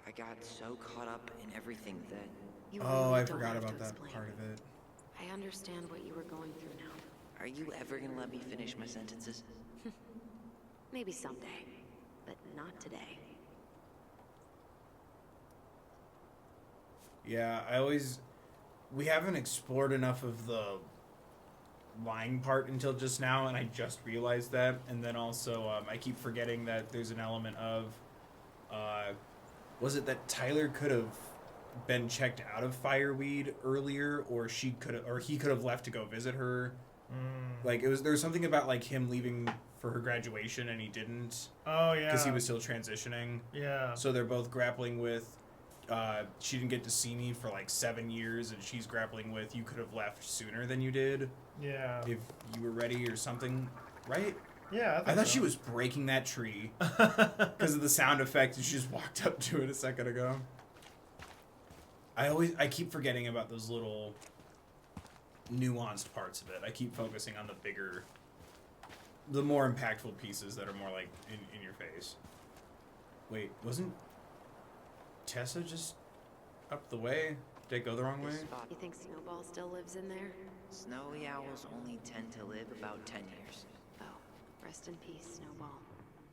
I got so caught up in everything that... You Oh, really I don't forgot have to about that explain. part of it. I understand what you were going through now. Are you ever gonna let me finish my sentences? Maybe someday, but not today. Yeah, we haven't explored enough of the lying part until just now, and I just realized that. And then also, I keep forgetting that there's an element of, was it that Tyler could have been checked out of Fireweed earlier, or he could have left to go visit her? Like there was something about like him leaving for her graduation and he didn't. Oh yeah. Because he was still transitioning. Yeah. So they're both grappling with, she didn't get to see me for like 7 years, and she's grappling with, you could have left sooner than you did. Yeah. If you were ready or something, right? Yeah. I thought she was breaking that tree because of the sound effect, and she just walked up to it a second ago. I keep forgetting about those little nuanced parts of it. I keep focusing on the more impactful pieces that are more like in your face. Wait, wasn't Tessa just up the way? Did I go the wrong way? This spot, You think Snowball still lives in there? snowy owls only tend to live about 10 years. Oh, rest in peace, Snowball.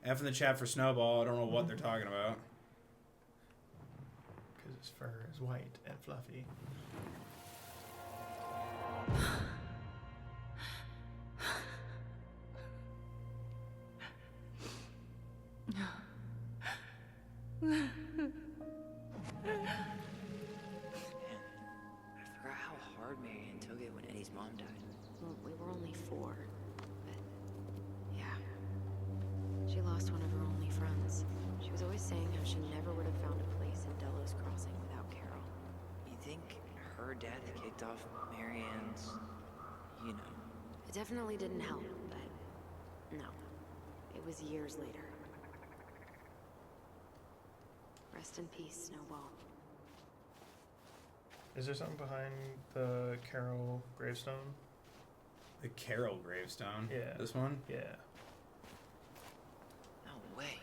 F in the chat for Snowball. I don't know what they're talking about. Because his fur is white and fluffy. death kicked off Marianne's, you know. It definitely didn't help, but no. It was years later. Rest in peace, Snowball. Is there something behind the Carol gravestone? The Carol gravestone? Yeah. This one? Yeah. No way.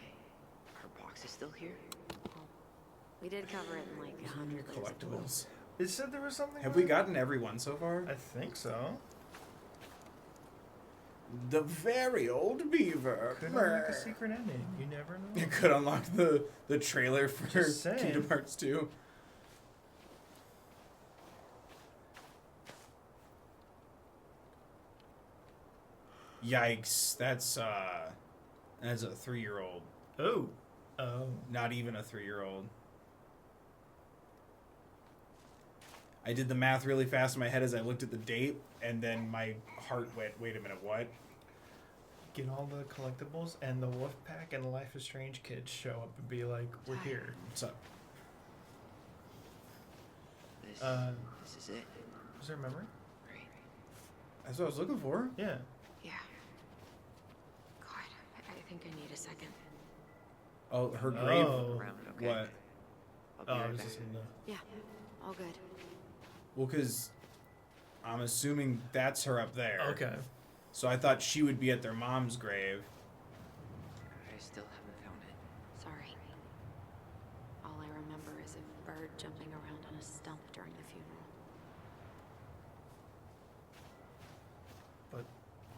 Her box is still here? Well, we did cover it in like 100 years ago. Collectibles. It said there was something. Have we gotten every one so far? I think so. The very old beaver. Could unlock a secret ending. You never know. It could unlock the trailer for Just saying. Kingdom Hearts 2. Yikes! That's a 3-year-old. Oh. Not even a 3-year-old. I did the math really fast in my head as I looked at the date, and then my heart went, wait a minute, what? Get all the collectibles, and the Wolfpack and the Life is Strange kids show up and be like, we're here. What's up? This is it. Is there a memory? Right. That's what I was looking for. Yeah. Yeah. God, I think I need a second. Oh, her grave. Around, okay. What? I'll be Oh, I right was back. just in the... Yeah, all good. Well, because I'm assuming that's her up there. Okay. So I thought she would be at their mom's grave. I still haven't found it. Sorry. All I remember is a bird jumping around on a stump during the funeral. But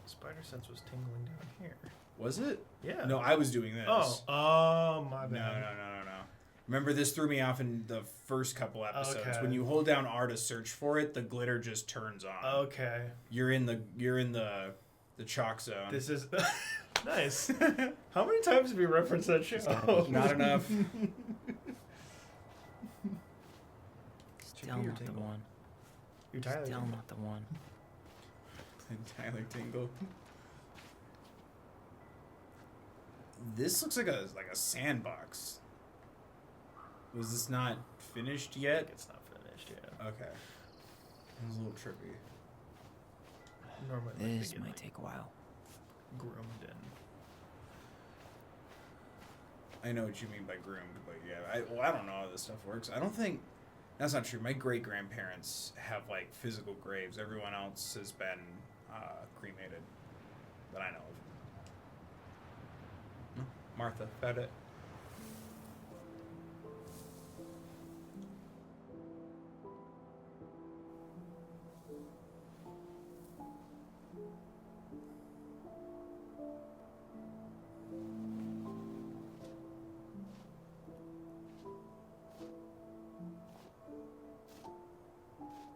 Spider Sense was tingling down here. Was it? Yeah. No, I was doing this. Oh, my bad. No. Remember, this threw me off in the first couple episodes. Okay. When you hold down R to search for it, the glitter just turns on. Okay. You're in the chalk zone. This is nice. How many times have you referenced that show? Not enough. Still not the one. You're Tyler. Still not the one. Tyler Tingle. This looks like a sandbox. Was this not finished yet? It's not finished yet. Okay. It was a little trippy. Normally, This might take a while. Groomed in. I know what you mean by groomed, but yeah, I don't know how this stuff works. I don't think that's not true. My great grandparents have like physical graves. Everyone else has been cremated that I know of. No, Martha, found it.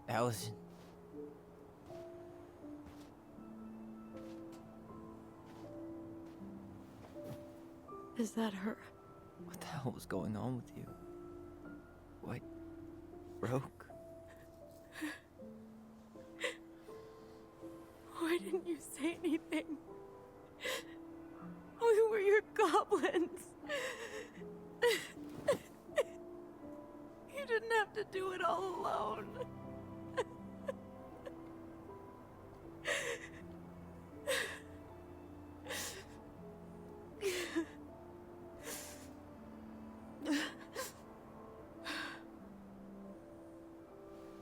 Allison. Is that her? What the hell was going on with you? What broke? Why didn't you say anything? We were your goblins. You didn't have to do it all alone.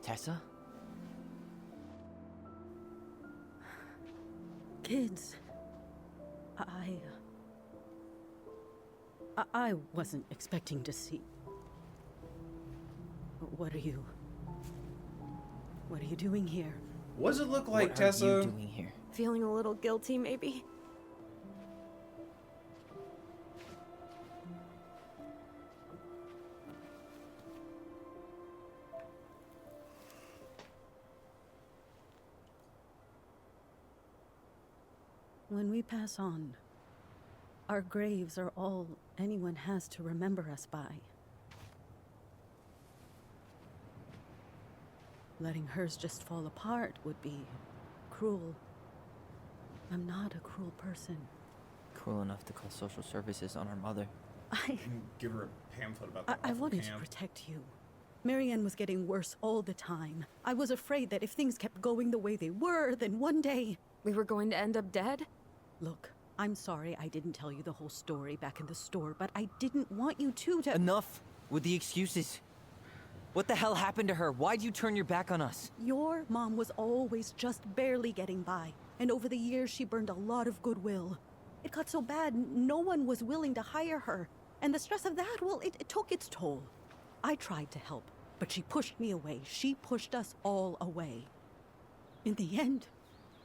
Tessa? Kids, I wasn't expecting to see. What are you doing here? What does it look like, What Tessa? are you doing here? Feeling a little guilty, maybe? When we pass on, our graves are all anyone has to remember us by. Letting hers just fall apart would be cruel. I'm not a cruel person. Cruel enough to call social services on our mother. Give her a pamphlet about the I awful wanted to camp. protect you. Marianne was getting worse all the time. I was afraid that if things kept going the way they were, then one day... We were going to end up dead? Look, I'm sorry I didn't tell you the whole story back in the store, but I didn't want you to... Enough with the excuses. What the hell happened to her? Why'd you turn your back on us? Your mom was always just barely getting by, and over the years she burned a lot of goodwill. It got so bad, no one was willing to hire her, and the stress of that, well, it took its toll. I tried to help, but she pushed me away. She pushed us all away. In the end,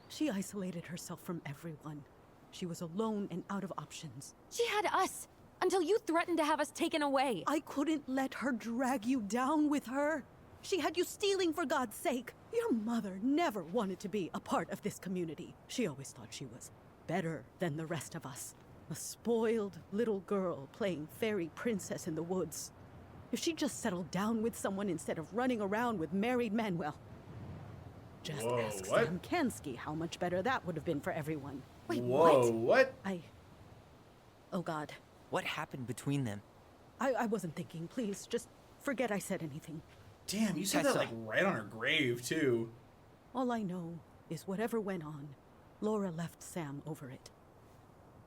she isolated herself from everyone. She was alone and out of options. She had us, until you threatened to have us taken away. I couldn't let her drag you down with her. She had you stealing for God's sake. Your mother never wanted to be a part of this community. She always thought she was better than the rest of us. A spoiled little girl playing fairy princess in the woods. If she just settled down with someone instead of running around with married men, well... Just Whoa, ask what? Sam Kansky how much better that would have been for everyone. Wait, Whoa, what? Oh God. What happened between them? I wasn't thinking. Please, just forget I said anything. Damn, you said that like right on her grave, too. All I know is whatever went on, Laura left Sam over it.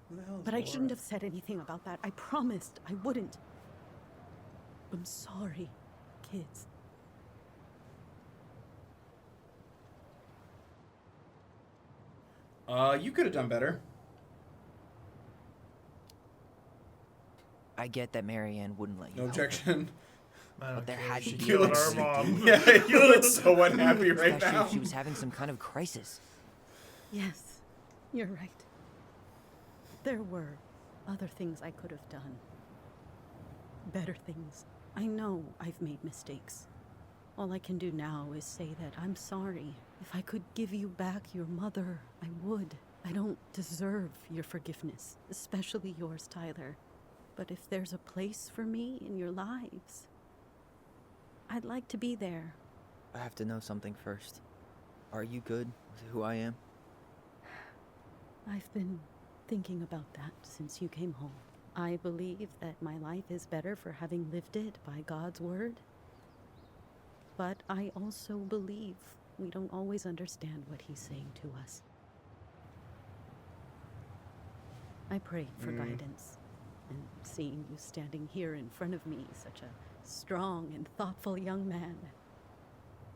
Who the hell is But I Laura? shouldn't have said anything about that. I promised I wouldn't. I'm sorry, kids. You could have done better. I get that Marianne wouldn't let you No help her, objection. but there had to She be killed a our way. mom. Yeah, you look so unhappy right Especially now. if she was having some kind of crisis. Yes, you're right. There were other things I could have done. Better things. I know I've made mistakes. All I can do now is say that I'm sorry. If I could give you back your mother, I would. I don't deserve your forgiveness, especially yours, Tyler. But if there's a place for me in your lives, I'd like to be there. I have to know something first. Are you good with who I am? I've been thinking about that since you came home. I believe that my life is better for having lived it by God's word. But I also believe we don't always understand what he's saying to us. I pray for guidance. And seeing you standing here in front of me, such a strong and thoughtful young man,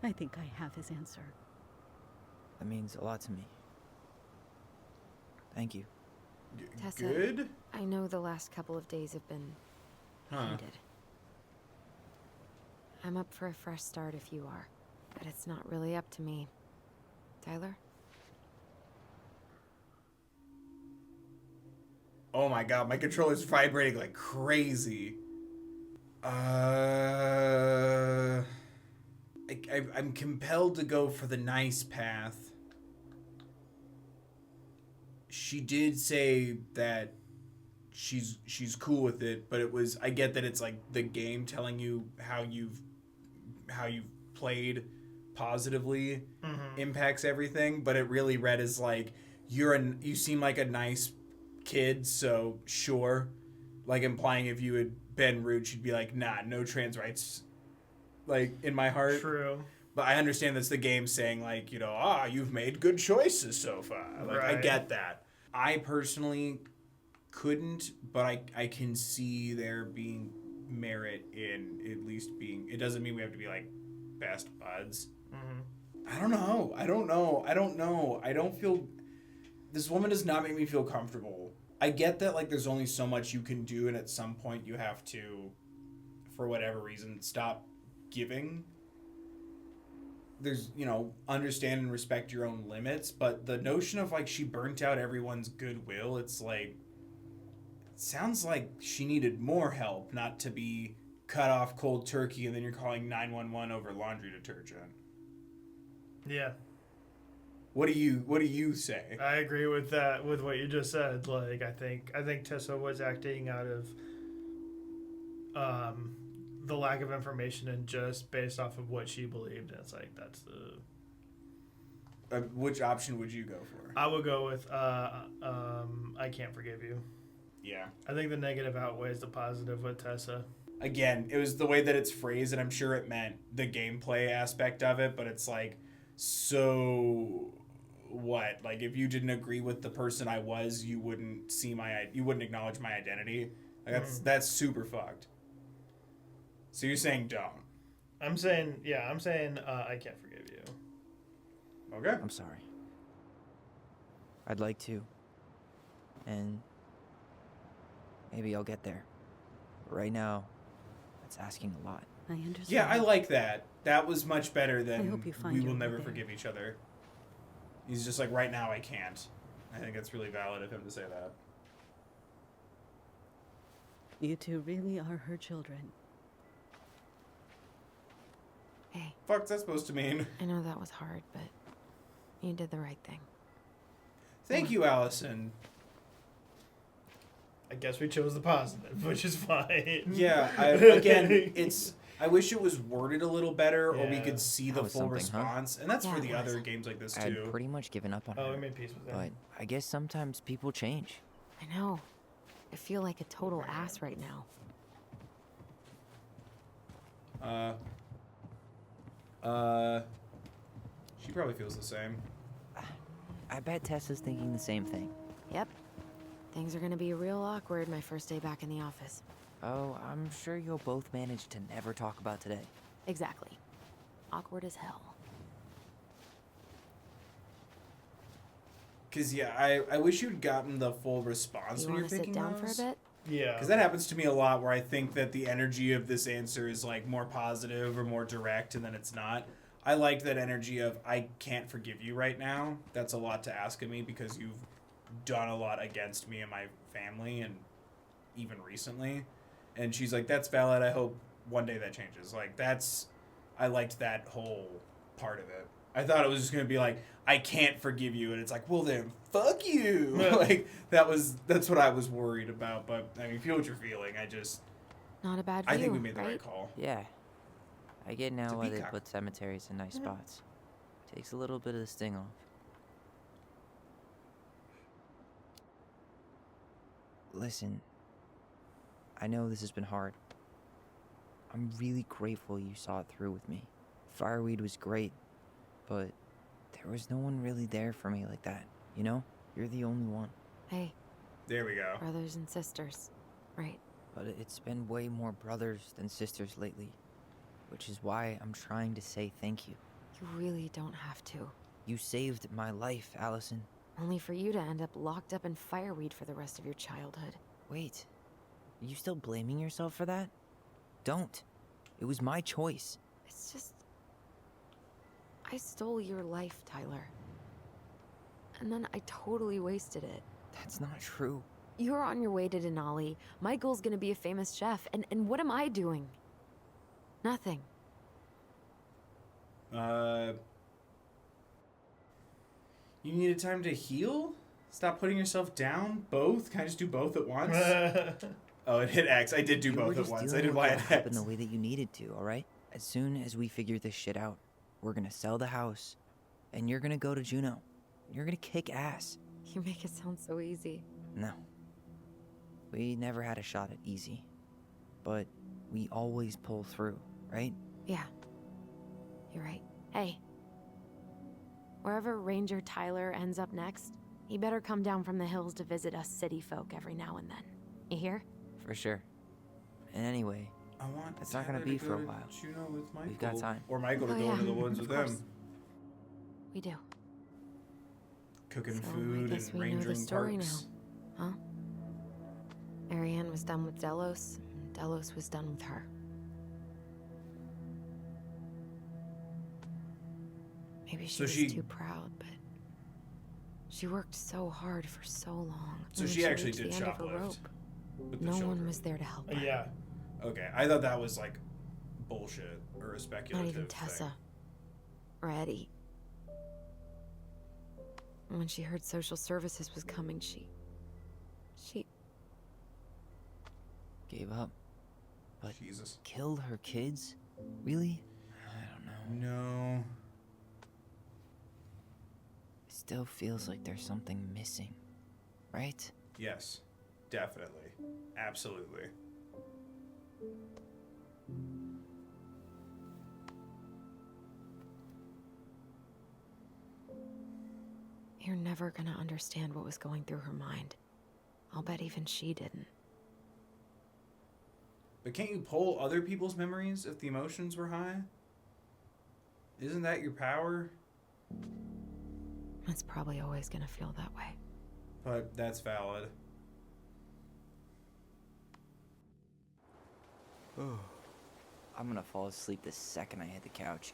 I think I have his answer. That means a lot to me. Thank you. Tessa, Good? I know the last couple of days have been heated. I'm up for a fresh start if you are, but it's not really up to me. Tyler? Oh my god, my controller's vibrating like crazy. I'm compelled to go for the nice path. She did say that she's cool with it, but I get that it's like the game telling you how you've played positively impacts everything, but it really read as like you seem like a nice kid, so sure, like implying if you had been rude, she'd be like, nah, no trans rights, like in my heart. True. But I understand that's the game saying like, you've made good choices so far. Like I Right. get that. I personally couldn't, but I can see there being merit in at least being. It doesn't mean we have to be like best buds. I don't know. I don't feel. This woman does not make me feel comfortable. I get that like there's only so much you can do, and at some point you have to, for whatever reason, stop giving. There's, understand and respect your own limits, but the notion of like she burnt out everyone's goodwill, it's like, it sounds like she needed more help, not to be cut off cold turkey and then you're calling 911 over laundry detergent. Yeah. What do you say? I agree with that, with what you just said. Like, I think Tessa was acting out of the lack of information and just based off of what she believed. And it's like, that's the... Which option would you go for? I would go with, I can't forgive you. Yeah. I think the negative outweighs the positive with Tessa. again, it was the way that it's phrased, and I'm sure it meant the gameplay aspect of it, but it's like, so what? Like, if you didn't agree with the person I was, you wouldn't acknowledge my identity. Like, that's super fucked. So you're saying don't? I'm saying I can't forgive you. Okay. I'm sorry. I'd like to. And maybe I'll get there. But right now, that's asking a lot. I understand. Yeah, I like that. That was much better I than hope you find we your will way never there. forgive each other. He's just like, right now I can't. I think it's really valid of him to say that. You two really are her children. Hey, Fuck's that supposed to mean? I know that was hard, but you did the right thing. Thank you, Allison. I guess we chose the positive, which is fine. Yeah, I wish it was worded a little better, or we Yeah. could see That the was full something, huh? response. And that's Yeah, for it the was. other games like this I had too. pretty much given up on Oh, her. we made peace with But him. I guess sometimes people change. I know. I feel like a total ass right now. She probably feels the same. I bet Tessa's thinking the same thing. Yep. Things are gonna be real awkward my first day back in the office. Oh, I'm sure you'll both manage to never talk about today. Exactly. Awkward as hell. Cause yeah, I wish you'd gotten the full response You when wanna you're sit thinking down those. for a bit? Yeah. Because that happens to me a lot, where I think that the energy of this answer is like more positive or more direct, and then it's not. I like that energy of, I can't forgive you right now. That's a lot to ask of me, because you've done a lot against me and my family, and even recently. And she's like, that's valid. I hope one day that changes. Like, I liked that whole part of it. I thought it was just going to be like, I can't forgive you. And it's like, well then, fuck you. Like, that's what I was worried about. But, I mean, feel what you're feeling. Not a bad view, I think we made the right right? call. Yeah. I get It's a now why they peacock. put cemeteries in nice spots. Takes a little bit of the sting off. Listen, I know this has been hard. I'm really grateful you saw it through with me. Fireweed was great, but there was no one really there for me like that, you know? You're the only one. Hey, There we go. brothers and sisters. Right. But it's been way more brothers than sisters lately, which is why I'm trying to say thank you. You really don't have to. You saved my life, Allison. Only for you to end up locked up in fireweed for the rest of your childhood. Wait, are you still blaming yourself for that? Don't. It was my choice. It's just... I stole your life, Tyler. And then I totally wasted it. That's not true. You're on your way to Denali. My goal's gonna be a famous chef, and what am I doing? Nothing. You needed time to heal? Stop putting yourself down? Both? Can I just do both at once? Oh, it hit X. I did do You were both at just once. I dealing did with Y what and happened X. the way that you needed to, alright? As soon as we figure this shit out, we're gonna sell the house, and you're gonna go to Juneau. You're gonna kick ass. You make it sound so easy. No. We never had a shot at easy. But we always pull through, right? Yeah. You're right. Hey. Wherever Ranger Tyler ends up next, he better come down from the hills to visit us city folk every now and then. You hear? For sure. And anyway, I want It's not gonna Tyler be to for a go to while. Juneau with Michael. We've got time. Or Michael to Oh, go yeah, into the woods of with course. them. We do. Cooking So, I food guess and we know the rangering story parks. now. Huh? Marianne was done with Delos, and Delos was done with her. Maybe she So was she- too proud, but she worked so hard for so long. So and she when actually reached did the end of her shoplift rope, with the no one children. was there to help her. Yeah. Okay, I thought that was like bullshit or a Not speculative even thing. Tessa. Or Eddie. When she heard social services was coming, she gave up. But Jesus. killed her kids? Really? I don't know. No. It still feels like there's something missing. Right? Yes, definitely. Absolutely. You're never gonna understand what was going through her mind. I'll bet even she didn't. But can't you pull other people's memories if the emotions were high? Isn't that your power? It's probably always gonna feel that way. But that's valid. I'm gonna fall asleep the second I hit the couch.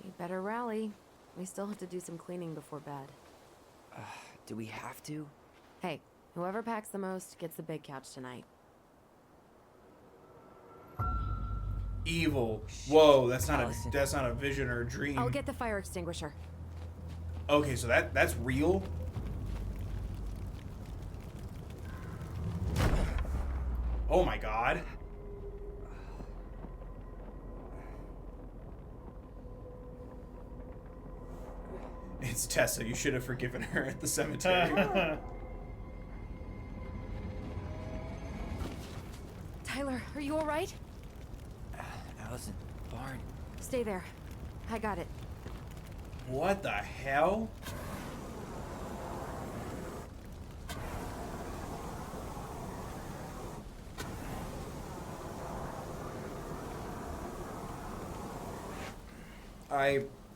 You better rally. We still have to do some cleaning before bed. Do we have to? Hey, whoever packs the most gets the big couch tonight. Evil. Whoa, that's not Allison. that's not a vision or a dream. I'll get the fire extinguisher. Okay, so that's real. Oh my god. It's Tessa. You should have forgiven her at the cemetery. Tyler, are you alright? Allison, Barn. Stay there. I got it. What the hell?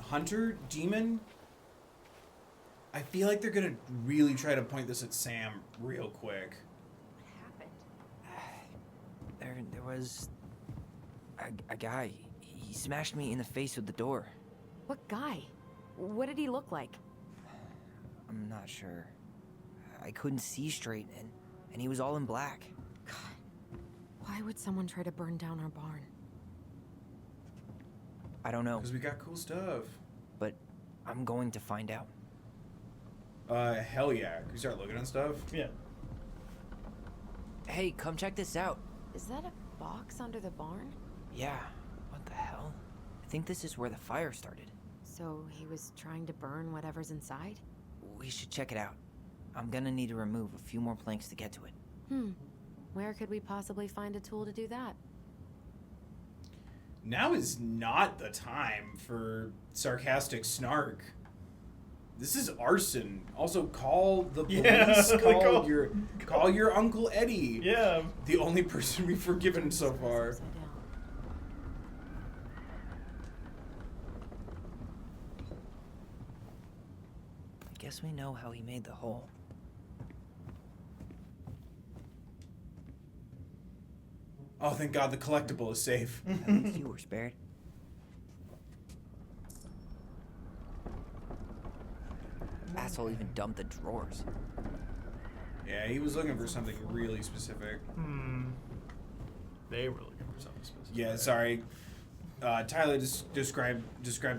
Hunter? Demon? I feel like they're gonna really try to point this at Sam real quick. What happened? There was a guy. He smashed me in the face with the door. What guy? What did he look like? I'm not sure. I couldn't see straight, and he was all in black. God, why would someone try to burn down our barn? I don't know, Because we got cool stuff. but I'm going to find out. Hell yeah. Can we start looking at stuff? Yeah. Hey, come check this out. Is that a box under the barn? Yeah, what the hell? I think this is where the fire started. So he was trying to burn whatever's inside? We should check it out. I'm gonna need to remove a few more planks to get to it. Where could we possibly find a tool to do that? Now is not the time for sarcastic snark. This is arson. Also, call the police. Yeah, call your Uncle Eddie. Yeah. The only person we've forgiven so far. Upside down. I guess we know how he made the hole. Oh, thank God the collectible is safe. At least you were spared. Asshole even dumped the drawers. Yeah, he was looking for something really specific. They were looking for something specific. Yeah, sorry. Tyler described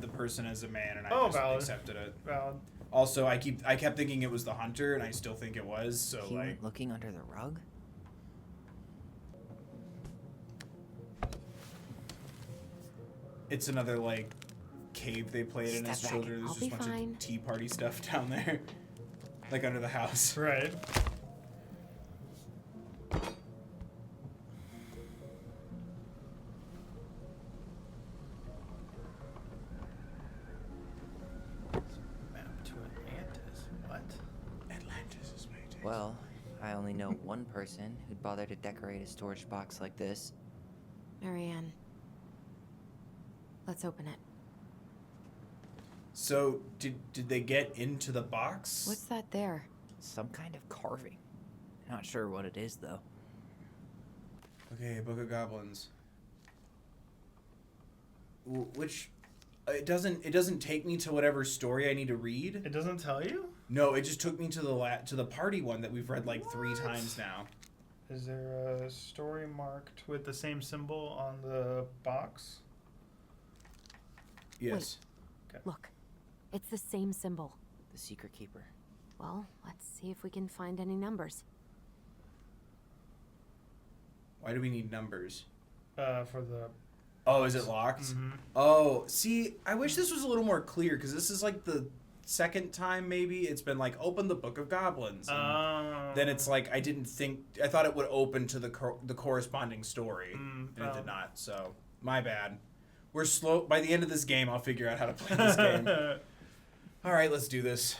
the person as a man, and I just valid. accepted it. Valid. Also, I kept thinking it was the hunter, and I still think it was. So He like, went looking under the rug? it's another like cave they played in as Step back. children. There's I'll just a be bunch fine. of tea party stuff down there, like under the house. Right. Map to Atlantis. What? Atlantis is waiting. Well, I only know one person who'd bother to decorate a storage box like this. Marianne. Let's open it. So did they get into the box? What's that there? Some kind of carving. Not sure what it is, though. Okay, Book of Goblins. Which it doesn't take me to whatever story I need to read. It doesn't tell you? No, it just took me to the party one that we've read like 3 times now. Is there a story marked with the same symbol on the box? Yes. Look, it's the same symbol. The Secret Keeper. Well, let's see if we can find any numbers. Why do we need numbers? For the... Oh, is it locked? Mhm. Oh, see, I wish this was a little more clear because this is like the second time maybe it's been like open the Book of Goblins. And then it's like I thought it would open to the corresponding story, and it did not. So my bad. We're slow. By the end of this game, I'll figure out how to play this game. All right, let's do this.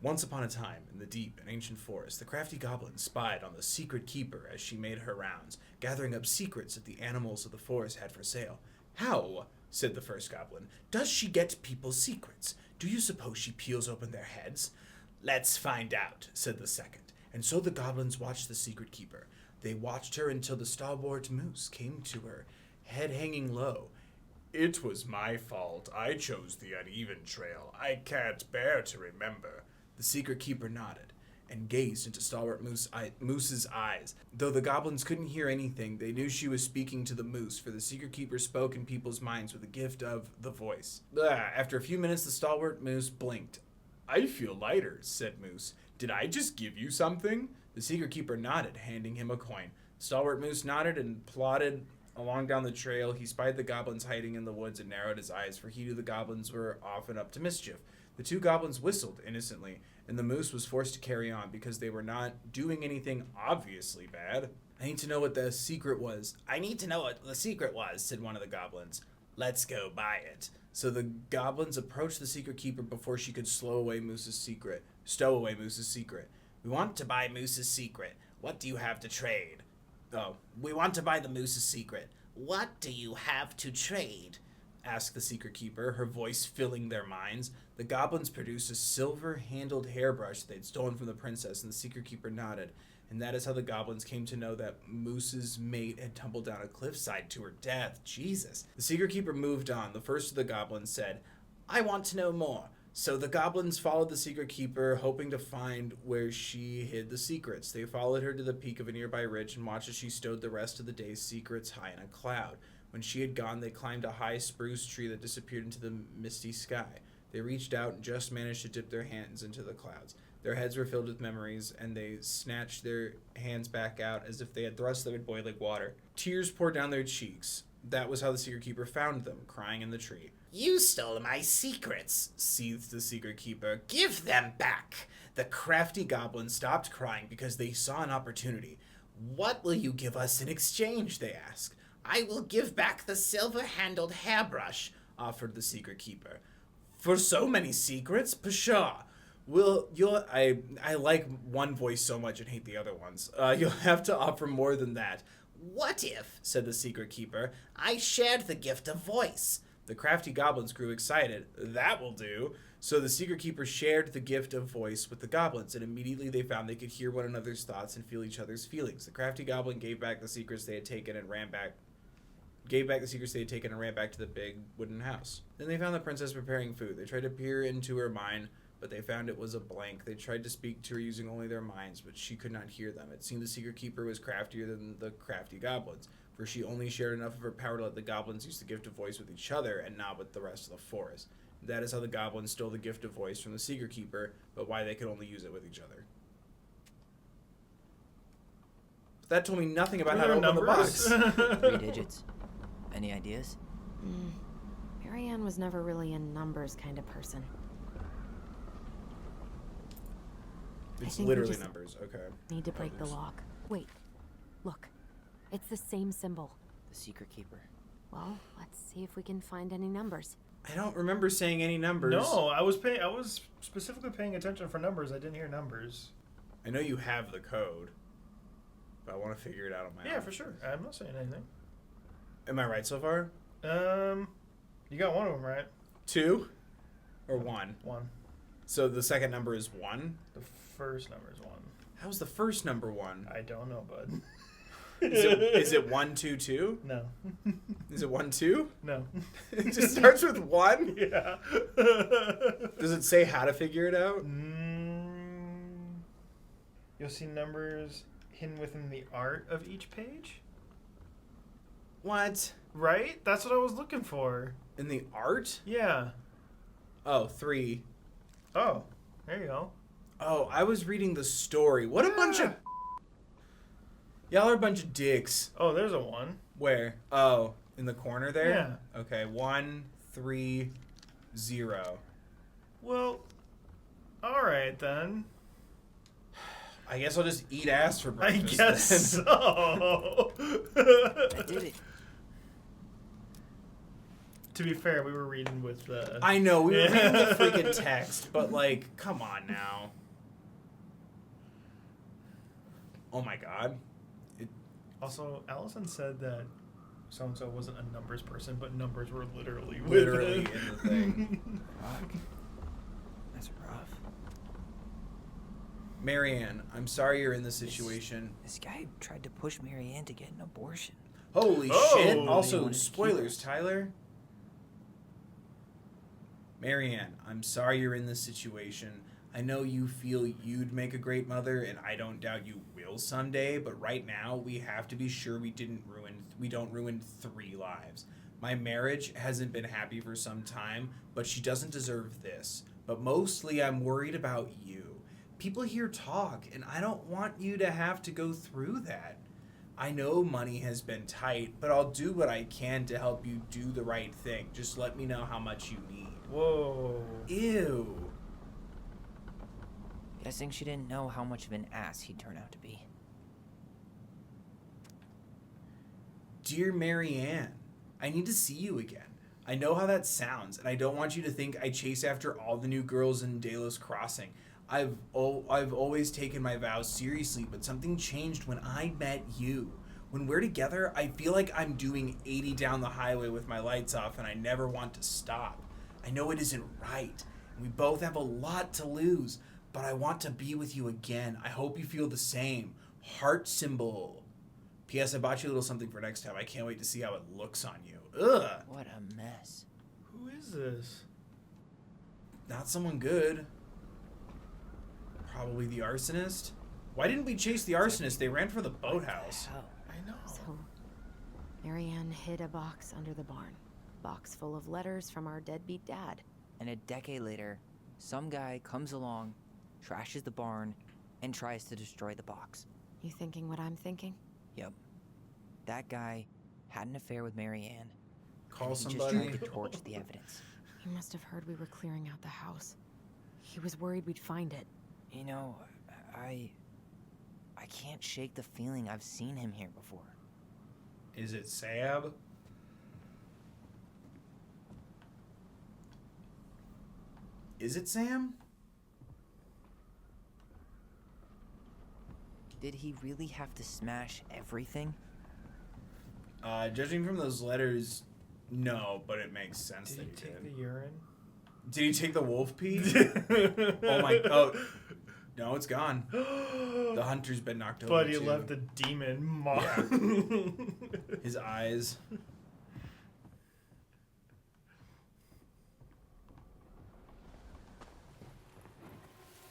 Once upon a time, in the deep and ancient forest, the crafty goblin spied on the secret keeper as she made her rounds, gathering up secrets that the animals of the forest had for sale. "How," said the first goblin, "does she get people's secrets? Do you suppose she peels open their heads?" "Let's find out," said the second. And so the goblins watched the secret keeper. They watched her until the stalwart moose came to her, head hanging low. "It was my fault. I chose the uneven trail. I can't bear to remember." The secret keeper nodded and gazed into stalwart Moose's eyes. Though the goblins couldn't hear anything, they knew she was speaking to the moose, for the secret keeper spoke in people's minds with the gift of the voice. After a few minutes, the stalwart moose blinked. "I feel lighter," said Moose. "Did I just give you something?" The secret keeper nodded, handing him a coin. Stalwart Moose nodded and plodded along down the trail. He spied the goblins hiding in the woods and narrowed his eyes, for he knew the goblins were often up to mischief. The two goblins whistled innocently, and the moose was forced to carry on because they were not doing anything obviously bad. "I need to know what the secret was." "I need to know what the secret was," said one of the goblins. "Let's go buy it." So the goblins approached the secret keeper before she could stow away Moose's secret. "We want to buy Moose's secret. What do you have to trade?" "Oh, we want to buy the Moose's secret." "What do you have to trade?" asked the secret keeper, her voice filling their minds. The goblins produced a silver-handled hairbrush they'd stolen from the princess, and the secret keeper nodded. And that is how the goblins came to know that Moose's mate had tumbled down a cliffside to her death. Jesus. The secret keeper moved on. The first of the goblins said, "I want to know more." So the goblins followed the secret keeper, hoping to find where she hid the secrets. They followed her to the peak of a nearby ridge and watched as she stowed the rest of the day's secrets high in a cloud. When she had gone, they climbed a high spruce tree that disappeared into the misty sky. They reached out and just managed to dip their hands into the clouds. Their heads were filled with memories, and they snatched their hands back out as if they had thrust them in boiling water. Tears poured down their cheeks. That was how the secret keeper found them, crying in the tree. "You stole my secrets," seethed the secret keeper. "Give them back." The crafty goblins stopped crying because they saw an opportunity. "What will you give us in exchange?" they asked. "I will give back the silver-handled hairbrush," offered the secret keeper. "For so many secrets? Pshaw. I like one voice so much and hate the other ones. You'll have to offer more than that." "What if," said the secret keeper, "I shared the gift of voice?" The crafty goblins grew excited. "That will do." So the secret keeper shared the gift of voice with the goblins, and immediately they found they could hear one another's thoughts and feel each other's feelings. The crafty goblin gave back the secrets they had taken and ran back to the big wooden house. Then they found the princess preparing food. They tried to peer into her mind, but they found it was a blank. They tried to speak to her using only their minds, but she could not hear them. It seemed the secret keeper was craftier than the crafty goblins, for she only shared enough of her power to let the goblins use the gift of voice with each other and not with the rest of the forest. That is how the goblins stole the gift of voice from the secret keeper, but why they could only use it with each other. That told me nothing about how to open the box. 3 digits. Any ideas? Marianne was never really a numbers kind of person. It's think we literally just numbers. Okay. Need to break the lock. Wait. Look. It's the same symbol. The secret keeper. Well, let's see if we can find any numbers. I don't remember saying any numbers. No, I was specifically paying attention for numbers. I didn't hear numbers. I know you have the code, but I want to figure it out on my own. Yeah, for sure. I'm not saying anything. Am I right so far? You got one of them right. 2 or 1? 1. So the second number is 1? The first number is 1. How's the first number 1? I don't know, bud. Is it 1 2 2? No. Is it 1 2? No. It just starts with 1? Yeah. Does it say how to figure it out? You'll see numbers hidden within the art of each page. What? Right? That's what I was looking for. In the art? Yeah. Oh, 3. Oh, there you go. Oh, I was reading the story. What a bunch of... Y'all are a bunch of dicks. Oh, there's a 1. Where? Oh, in the corner there? Yeah. Okay, 1 3 0. Well, alright then. I guess I'll just eat ass for I breakfast. guess then. so. I did it. To be fair, we were reading with the... I know, we were reading the freaking text, but, like, come on now. Oh my god. Also, Allison said that so-and-so wasn't a numbers person, but numbers were literally In with the thing. Fuck. That's rough. Marianne, I'm sorry you're in this situation. This guy tried to push Marianne to get an abortion. Holy Oh! shit. They Also, wanted to spoilers, keep us. Tyler. Marianne, I'm sorry you're in this situation. I know you feel you'd make a great mother, and I don't doubt you will someday, but right now we have to be sure we don't ruin 3 lives. My marriage hasn't been happy for some time, but she doesn't deserve this. But mostly I'm worried about you. People here talk, and I don't want you to have to go through that. I know money has been tight, but I'll do what I can to help you do the right thing. Just let me know how much you need. Whoa. Ew. Guessing she didn't know how much of an ass he'd turn out to be. Dear Marianne, I need to see you again. I know how that sounds, and I don't want you to think I chase after all the new girls in Delos Crossing. I've always taken my vows seriously, but something changed when I met you. When we're together, I feel like I'm doing 80 down the highway with my lights off, and I never want to stop. I know it isn't right. We both have a lot to lose, but I want to be with you again. I hope you feel the same. Heart symbol. P.S. I bought you a little something for next time. I can't wait to see how it looks on you. Ugh. What a mess. Who is this? Not someone good. Probably the arsonist. Why didn't we chase the arsonist? They ran for the boathouse. Hell. I know. So, Marianne hid a box under the barn. Box full of letters from our deadbeat dad. And a decade later, some guy comes along, trashes the barn, and tries to destroy the box. You thinking what I'm thinking? Yep. That guy had an affair with Marianne. Call and he somebody. just tried to torch the evidence. He must have heard we were clearing out the house. He was worried we'd find it. You know, I can't shake the feeling I've seen him here before. Is it Sab? Is it Sam? Did he really have to smash everything? Judging from those letters, no, but it makes sense Did he that he take did. the urine? Did he take the wolf pee? Oh my! Oh, no, it's gone. The hunter's been knocked over. But he too. left a demon mark. His eyes.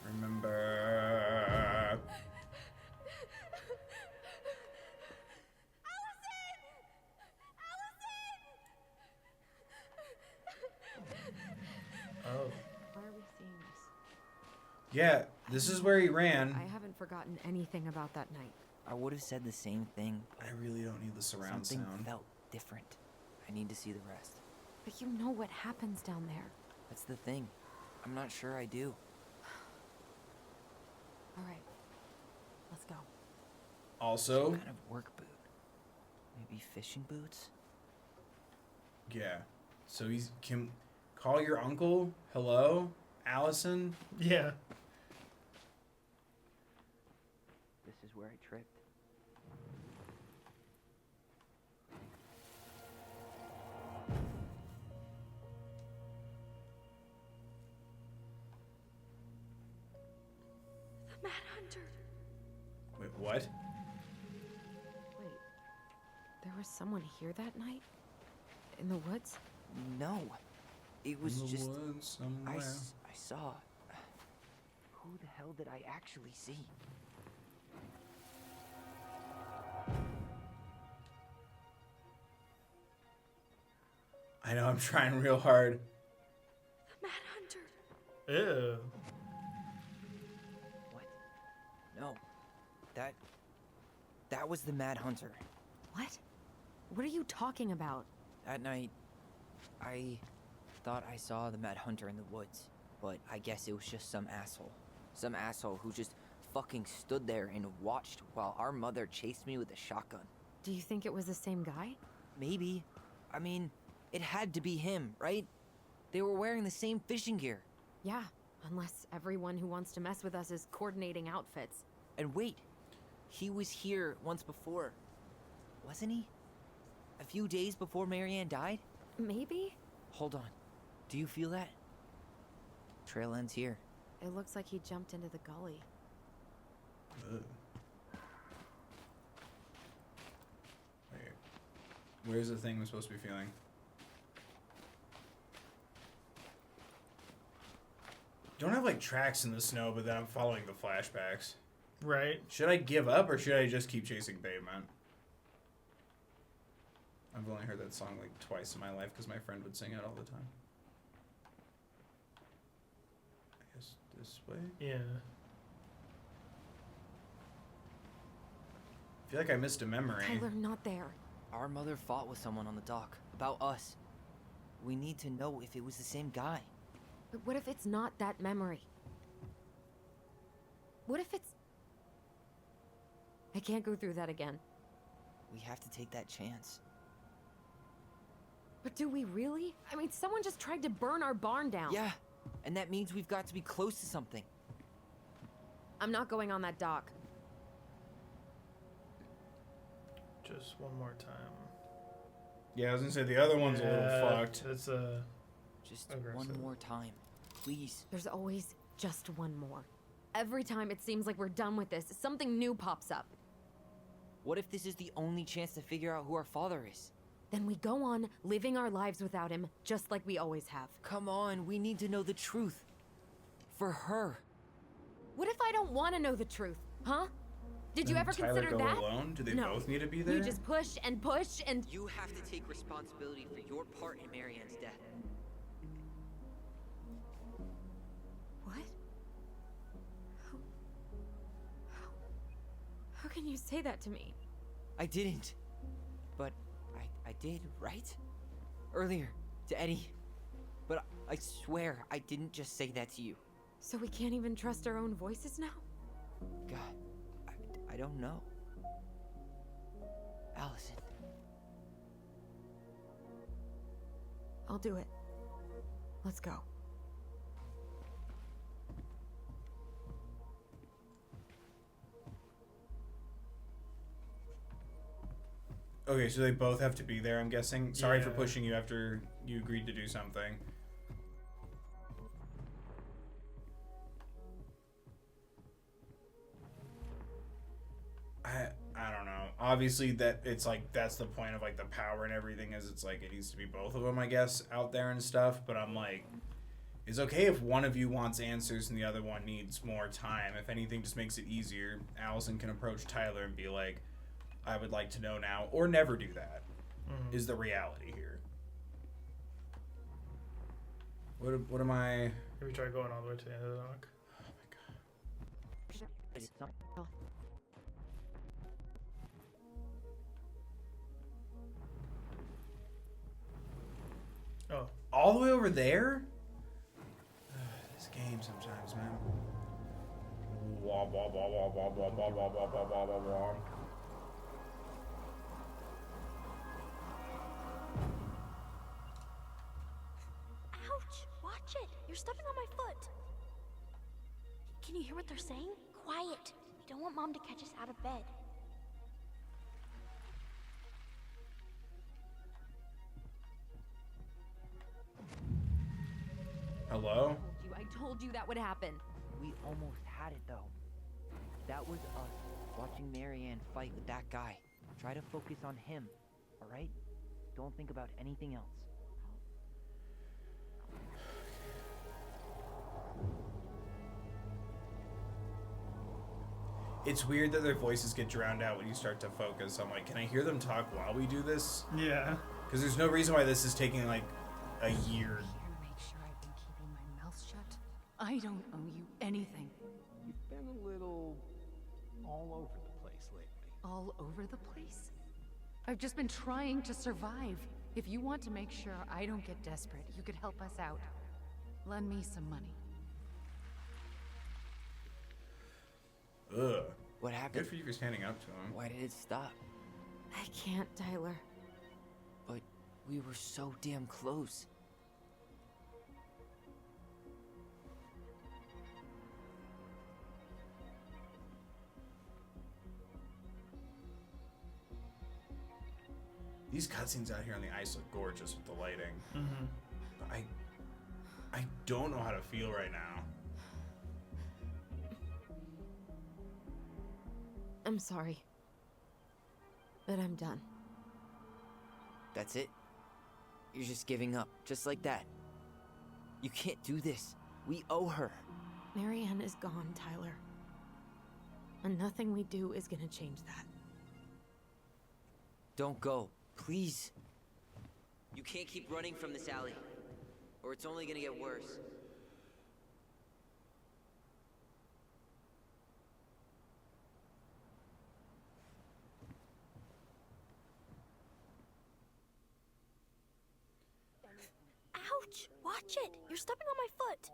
Remember. Oh. Why are we seeing this? Yeah, this is where he ran. I haven't forgotten anything about that night. I would have said the same thing. I really don't need the surround Something sound. felt different. I need to see the rest. But you know what happens down there. That's the thing. I'm not sure I do. All right, let's go. Also, Some kind of work boot. Maybe fishing boots? yeah. So he's can call your uncle. Hello, Allison. Yeah. This is where I tripped. The Mad Hunter. Wait, what? Wait, there was someone here that night? In the woods? No. It was In the just... woods I somewhere. saw... Who the hell did I actually see? I know. I'm trying real hard. The Mad Hunter. Ew. What? No. That was the Mad Hunter. What? What are you talking about? That night, I thought I saw the Mad Hunter in the woods, but I guess it was just some asshole. Some asshole who just fucking stood there and watched while our mother chased me with a shotgun. Do you think it was the same guy? Maybe. I mean, It had to be him, right? They were wearing the same fishing gear. Yeah, unless everyone who wants to mess with us is coordinating outfits. And wait, he was here once before, wasn't he? A few days before Marianne died? Maybe? Hold on. Do you feel that? Trail ends here. It looks like he jumped into the gully. Ugh. Wait. Where's the thing we're supposed to be feeling? Don't have like tracks in the snow, but then I'm following the flashbacks. Right. Should I give up or should I just keep chasing pavement? I've only heard that song like twice in my life because my friend would sing it all the time. I guess this way? Yeah. I feel like I missed a memory. Tyler, not there. Our mother fought with someone on the dock about us. We need to know if it was the same guy. But what if it's not that memory? What if it's... I can't go through that again. We have to take that chance. But do we really? I mean, someone just tried to burn our barn down. Yeah, and that means we've got to be close to something. I'm not going on that dock. Just one more time. Yeah, I was gonna say the other one's a little fucked. It's Just aggressive. one more time, please. There's always just one more. Every time it seems like we're done with this, something new pops up. What if this is the only chance to figure out who our father is? Then we go on living our lives without him, just like we always have. Come on, we need to know the truth. For her. What if I don't want to know the truth, huh? Did you Then ever Tyler consider go that? alone? Do they No. both need to be there? You just push and push and... You have to take responsibility for your part in Marianne's death. What? How can you say that to me? I didn't. But I did, right? Earlier, to Eddie. But I swear I didn't just say that to you. So we can't even trust our own voices now? God, I don't know. Allison. I'll do it. Let's go. Okay, so they both have to be there, I'm guessing. Sorry for Yeah. pushing you after you agreed to do something. I don't know. Obviously that it's like that's the point of like the power and everything is it's like it needs to be both of them, I guess, out there and stuff, but I'm like it's okay if one of you wants answers and the other one needs more time. If anything just makes it easier, Allison can approach Tyler and be like, I would like to know now, or never do that. Is the reality here. What am I... Have we tried going all the way to the end of the dock? Oh. All the way over there? This game sometimes, man. Wah, wah, wah, wah, wah, wah, wah, wah, wah, wah, wah, wah, wah. Ouch! Watch it! You're stepping on my foot! Can you hear what they're saying? Quiet! We don't want Mom to catch us out of bed. Hello? I told you that would happen. We almost had it though. That was us watching Marianne fight with that guy. Try to focus on him, alright? Don't think about anything else. It's weird that their voices get drowned out when you start to focus. I'm like, can I hear them talk while we do this? Yeah. Because there's no reason why this is taking like a year. Make sure I've been keeping my mouth shut. I don't owe you anything. You've been a little all over the place lately. All over the place? I've just been trying to survive. If you want to make sure I don't get desperate, you could help us out. Lend me some money. Ugh. What happened? Good for you for standing up to him. Why did it stop? I can't, Tyler. But We were so damn close. These cutscenes out here on the ice look gorgeous with the lighting. Mm-hmm. But I don't know how to feel right now. I'm sorry. But I'm done. That's it? You're just giving up, just like that. You can't do this. We owe her. Marianne is gone, Tyler. And nothing we do is gonna change that. Don't go, please. You can't keep running from this alley, or it's only gonna get worse. Ouch! Watch it! You're stepping on my foot!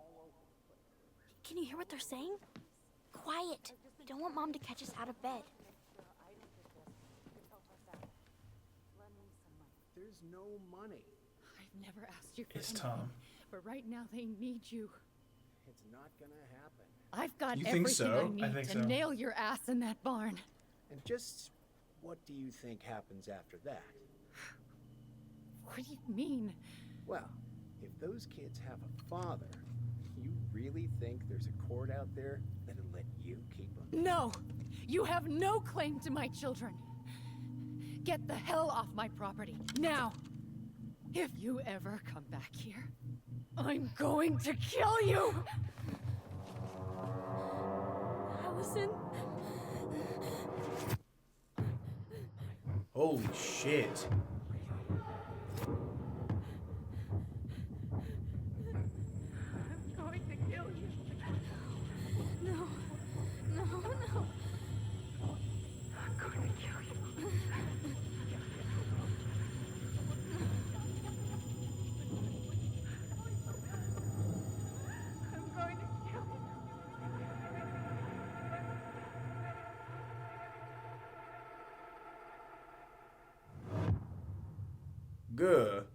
Can you hear what they're saying? Quiet! We don't want Mom to catch us out of bed. There's no money. I've never asked you for It's anything, Tom. but right now they need you. It's not gonna happen. I've got You think everything so? I need I think to so. nail your ass in that barn. And just what do you think happens after that? What do you mean? Well, if those kids have a father, you really think there's a court out there that'll let you keep them? No! You have no claim to my children. Get the hell off my property, now! If you ever come back here, I'm going to kill you! Allison? Holy shit. I'm going to kill you. No. No, no. I'm going to kill you. I'm going to kill you. Good.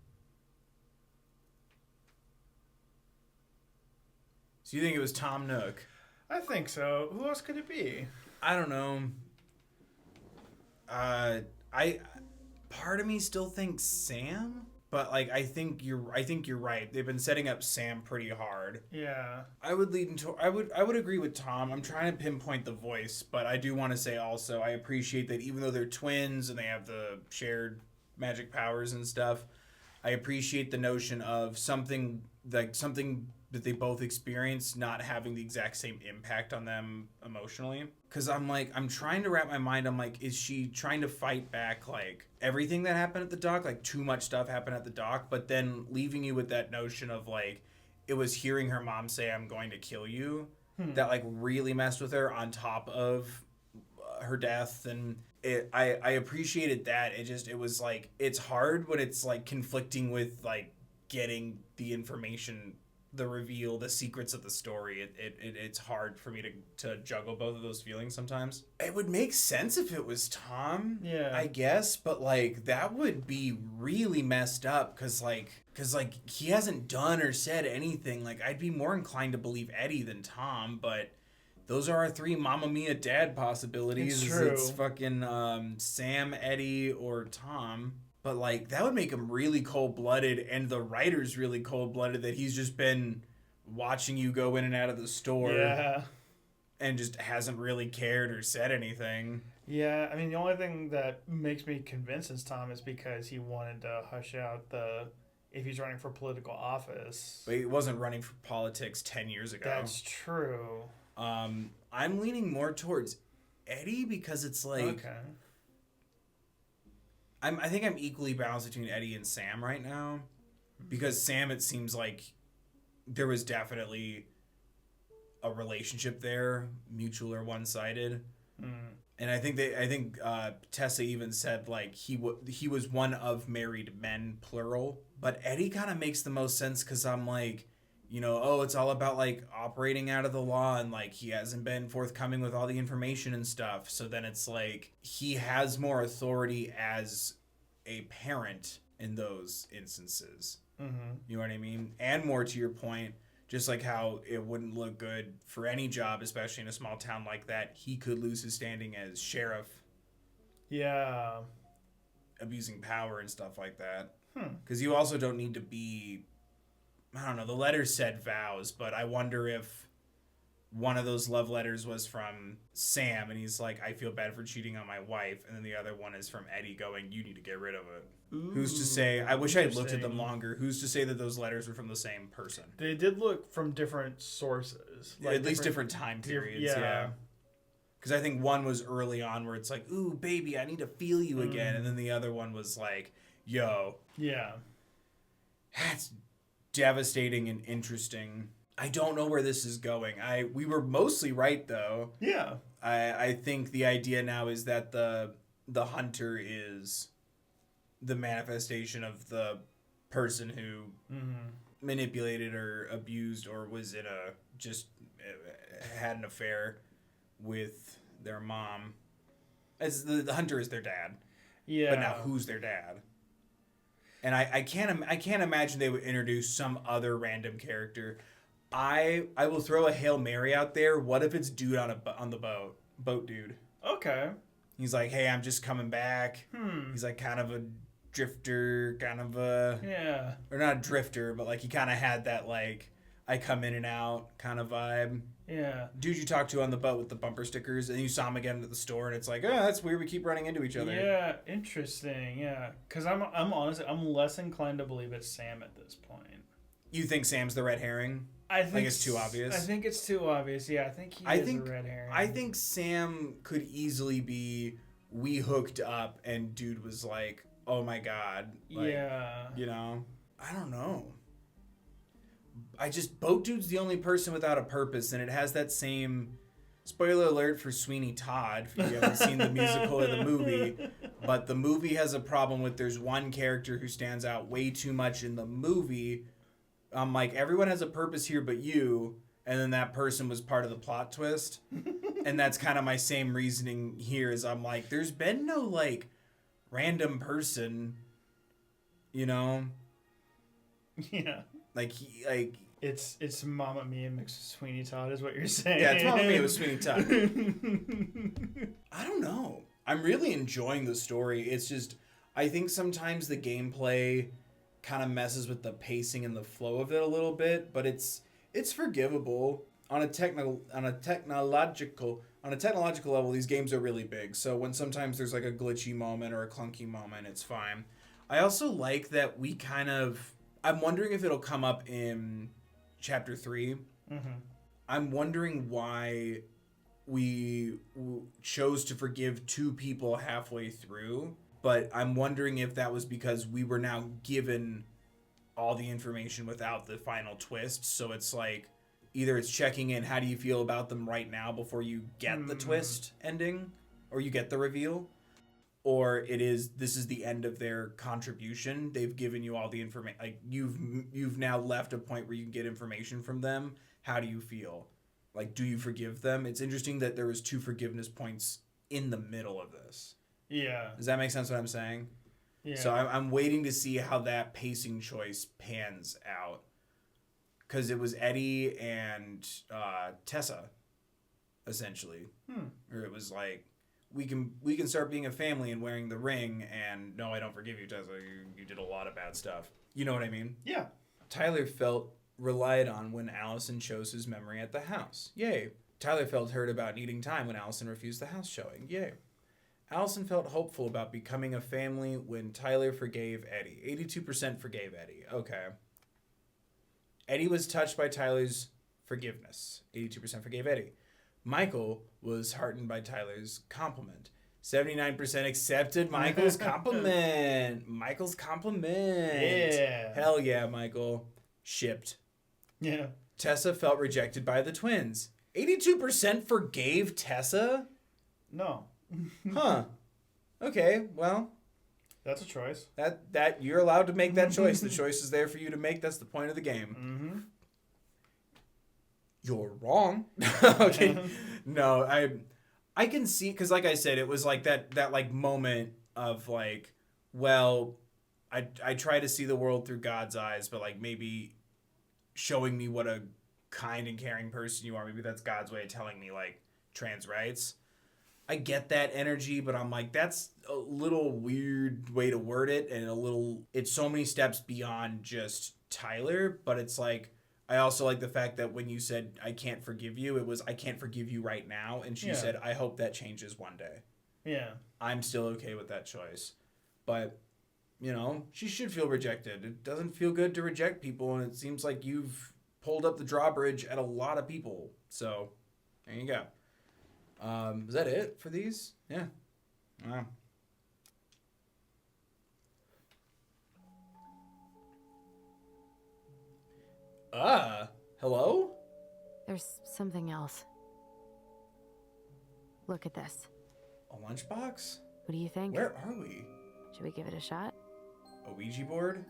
So you think it was Tom Nook? I think so. Who else could it be? I don't know. Part of me still thinks Sam, but like I think you're right. They've been setting up Sam pretty hard. Yeah. I would agree with Tom. I'm trying to pinpoint the voice, but I do want to say also I appreciate that even though they're twins and they have the shared magic powers and stuff, I appreciate the notion of something that they both experience not having the exact same impact on them emotionally. Because I'm trying to wrap my mind, I'm like, is she trying to fight back, like, everything that happened at the dock? Like, too much stuff happened at the dock, but then leaving you with that notion of, like, it was hearing her mom say, I'm going to kill you, that, like, really messed with her on top of her death. And I appreciated that. It was, like, it's hard when it's, like, conflicting with, like, getting the information, the reveal, the secrets of the story. It's hard for me to juggle both of those feelings sometimes. It would make sense if it was Tom, Yeah. I guess, but like that would be really messed up because he hasn't done or said anything. Like I'd be more inclined to believe Eddie than Tom, but those are our three Mamma Mia dad possibilities. It's true. It's fucking Sam, Eddie, or Tom. But, like, that would make him really cold-blooded, and the writer's really cold-blooded that he's just been watching you go in and out of the store. Yeah. And just hasn't really cared or said anything. Yeah, I mean, the only thing that makes me convinced it's Tom is because he wanted to hush out if he's running for political office. But he wasn't running for politics 10 years ago. That's true. I'm leaning more towards Eddie because it's like... Okay. I think I'm equally balanced between Eddie and Sam right now, because Sam, it seems like there was definitely a relationship there, mutual or one-sided, and I think Tessa even said like he was one of married men, plural. But Eddie kind of makes the most sense because I'm like, it's all about like operating out of the law, and like he hasn't been forthcoming with all the information and stuff. So then it's like he has more authority as a parent, in those instances. Mm-hmm. You know what I mean? And more to your point, just like how it wouldn't look good for any job, especially in a small town like that. He could lose his standing as sheriff. Yeah. Abusing power and stuff like that. Because you also don't need to be, I don't know, the letter said vows, but I wonder if one of those love letters was from Sam, and he's like, I feel bad for cheating on my wife, and then the other one is from Eddie going, you need to get rid of it. Ooh, who's to say, I wish I had looked at them longer, who's to say that those letters were from the same person? They did look from different sources. Like at least different time periods, yeah. Because I think one was early on where it's like, ooh, baby, I need to feel you again, and then the other one was like, yo. Yeah. That's devastating and interesting. I don't know where this is going. We were mostly right though. Yeah. I think the idea now is that the hunter is the manifestation of the person who manipulated or abused or was in had an affair with their mom. As the hunter is their dad. Yeah. But now who's their dad? And I can't imagine they would introduce some other random character. I will throw a Hail Mary out there. What if it's dude on the boat dude? Okay. He's like, hey, I'm just coming back. He's like kind of a drifter, kind of a or not a drifter, but like he kind of had that like I come in and out kind of vibe. Yeah. Dude you talked to on the boat with the bumper stickers, and you saw him again at the store, and it's like, oh, that's weird. We keep running into each other. Yeah, interesting. Yeah, because I'm honestly I'm less inclined to believe it's Sam at this point. You think Sam's the red herring? I think it's too obvious. I think it's too obvious. Yeah, I think he is a red herring. I think Sam could easily be we hooked up and dude was like, oh my god. Like, yeah. You know? I don't know. Boat Dude's the only person without a purpose, and it has that same spoiler alert for Sweeney Todd if you haven't seen the musical or the movie. But the movie has a problem with there's one character who stands out way too much in the movie. I'm like, everyone has a purpose here but you, and then that person was part of the plot twist. And that's kind of my same reasoning here is I'm like, there's been no like random person, you know? Yeah. Like he like it's Mamma Mia mixed with Sweeney Todd is what you're saying. Yeah, it's Mamma Mia with Sweeney Todd. I don't know. I'm really enjoying the story. It's just I think sometimes the gameplay kind of messes with the pacing and the flow of it a little bit, but it's forgivable on a technological level. These games are really big, so when sometimes there's like a glitchy moment or a clunky moment, it's fine. I also like that we I'm wondering if it'll come up in chapter 3. I'm wondering why we chose to forgive 2 people halfway through. But I'm wondering if that was because we were now given all the information without the final twist. So it's like, either it's checking in, how do you feel about them right now before you get the twist ending? Or you get the reveal? Or this is the end of their contribution. They've given you all the information. Like, you've now left a point where you can get information from them. How do you feel? Like, do you forgive them? It's interesting that there was 2 forgiveness points in the middle of this. Yeah. Does that make sense what I'm saying? Yeah. So I'm waiting to see how that pacing choice pans out. Because it was Eddie and Tessa, essentially. Or it was like, we can start being a family and wearing the ring, and no, I don't forgive you, Tessa. You did a lot of bad stuff. You know what I mean? Yeah. Tyler felt relied on when Allison chose his memory at the house. Yay. Tyler felt hurt about needing time when Allison refused the house showing. Yay. Allison felt hopeful about becoming a family when Tyler forgave Eddie. 82% forgave Eddie. Okay. Eddie was touched by Tyler's forgiveness. 82% forgave Eddie. Michael was heartened by Tyler's compliment. 79% accepted Michael's compliment. Michael's compliment. Yeah. Hell yeah, Michael. Shipped. Yeah. Tessa felt rejected by the twins. 82% forgave Tessa? No. Huh. Okay, well. That's a choice. That you're allowed to make that choice. The choice is there for you to make. That's the point of the game. You're wrong. Okay. No, I can see, because like I said, it was like that like moment of like, well, I try to see the world through God's eyes, but like maybe showing me what a kind and caring person you are. Maybe that's God's way of telling me like trans rights. I get that energy, but I'm like, that's a little weird way to word it, and it's so many steps beyond just Tyler, but it's like, I also like the fact that when you said, I can't forgive you, it was, I can't forgive you right now, and she said, I hope that changes one day. Yeah. I'm still okay with that choice. But, you know, she should feel rejected. It doesn't feel good to reject people, and it seems like you've pulled up the drawbridge at a lot of people. So, there you go. Is that it for these? Yeah. Wow. Hello? There's something else. Look at this. A lunchbox? What do you think? Where are we? Should we give it a shot? A Ouija board?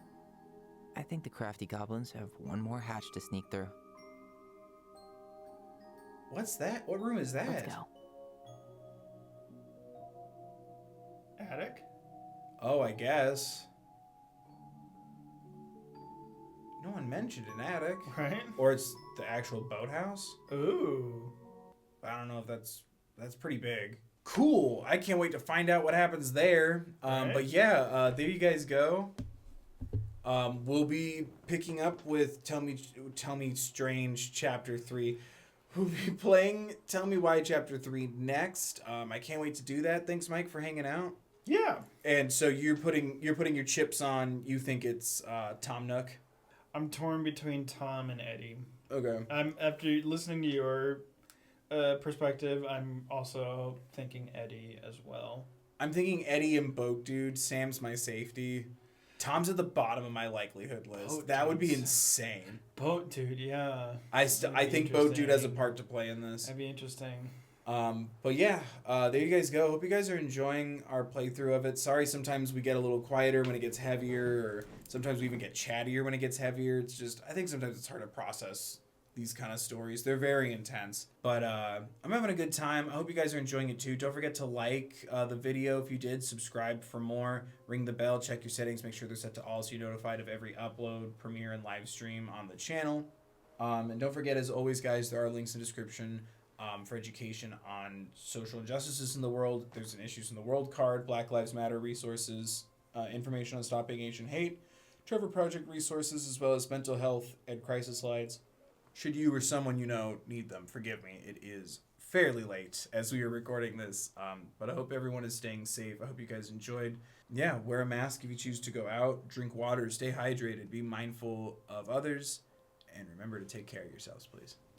I think the crafty goblins have one more hatch to sneak through. What's that? What room is that? Let's go. Attic? Oh, I guess. No one mentioned an attic. Right? Or it's the actual boathouse. Ooh. I don't know if that's pretty big. Cool. I can't wait to find out what happens there. Right. But yeah, there you guys go. We'll be picking up with Tell Me Strange Chapter 3. We'll be playing Tell Me Why Chapter 3 next. I can't wait to do that. Thanks, Mike, for hanging out. Yeah. And so you're putting your chips on. You think it's Tom Nook? I'm torn between Tom and Eddie. Okay. After listening to your perspective, I'm also thinking Eddie as well. I'm thinking Eddie and Boat Dude. Sam's my safety. Tom's at the bottom of my likelihood list. That would be insane. Boat Dude, yeah. I think Boat Dude has a part to play in this. That'd be interesting. But yeah, there you guys go. Hope you guys are enjoying our playthrough of it. Sorry, sometimes we get a little quieter when it gets heavier, or sometimes we even get chattier when it gets heavier. It's just, I think sometimes it's hard to process these kind of stories. They're very intense. But I'm having a good time. I hope you guys are enjoying it too. Don't forget to like the video if you did. Subscribe for more. Ring the bell. Check your settings. Make sure they're set to all so you're notified of every upload, premiere, and live stream on the channel. And don't forget, as always, guys, there are links in the description for education on social injustices in the world. There's an Issues in the World card, Black Lives Matter resources, information on stopping Asian hate, Trevor Project resources, as well as mental health and crisis slides. Should you or someone you know need them, forgive me, it is fairly late as we are recording this, but I hope everyone is staying safe. I hope you guys enjoyed. Yeah, wear a mask if you choose to go out, drink water, stay hydrated, be mindful of others, and remember to take care of yourselves, please.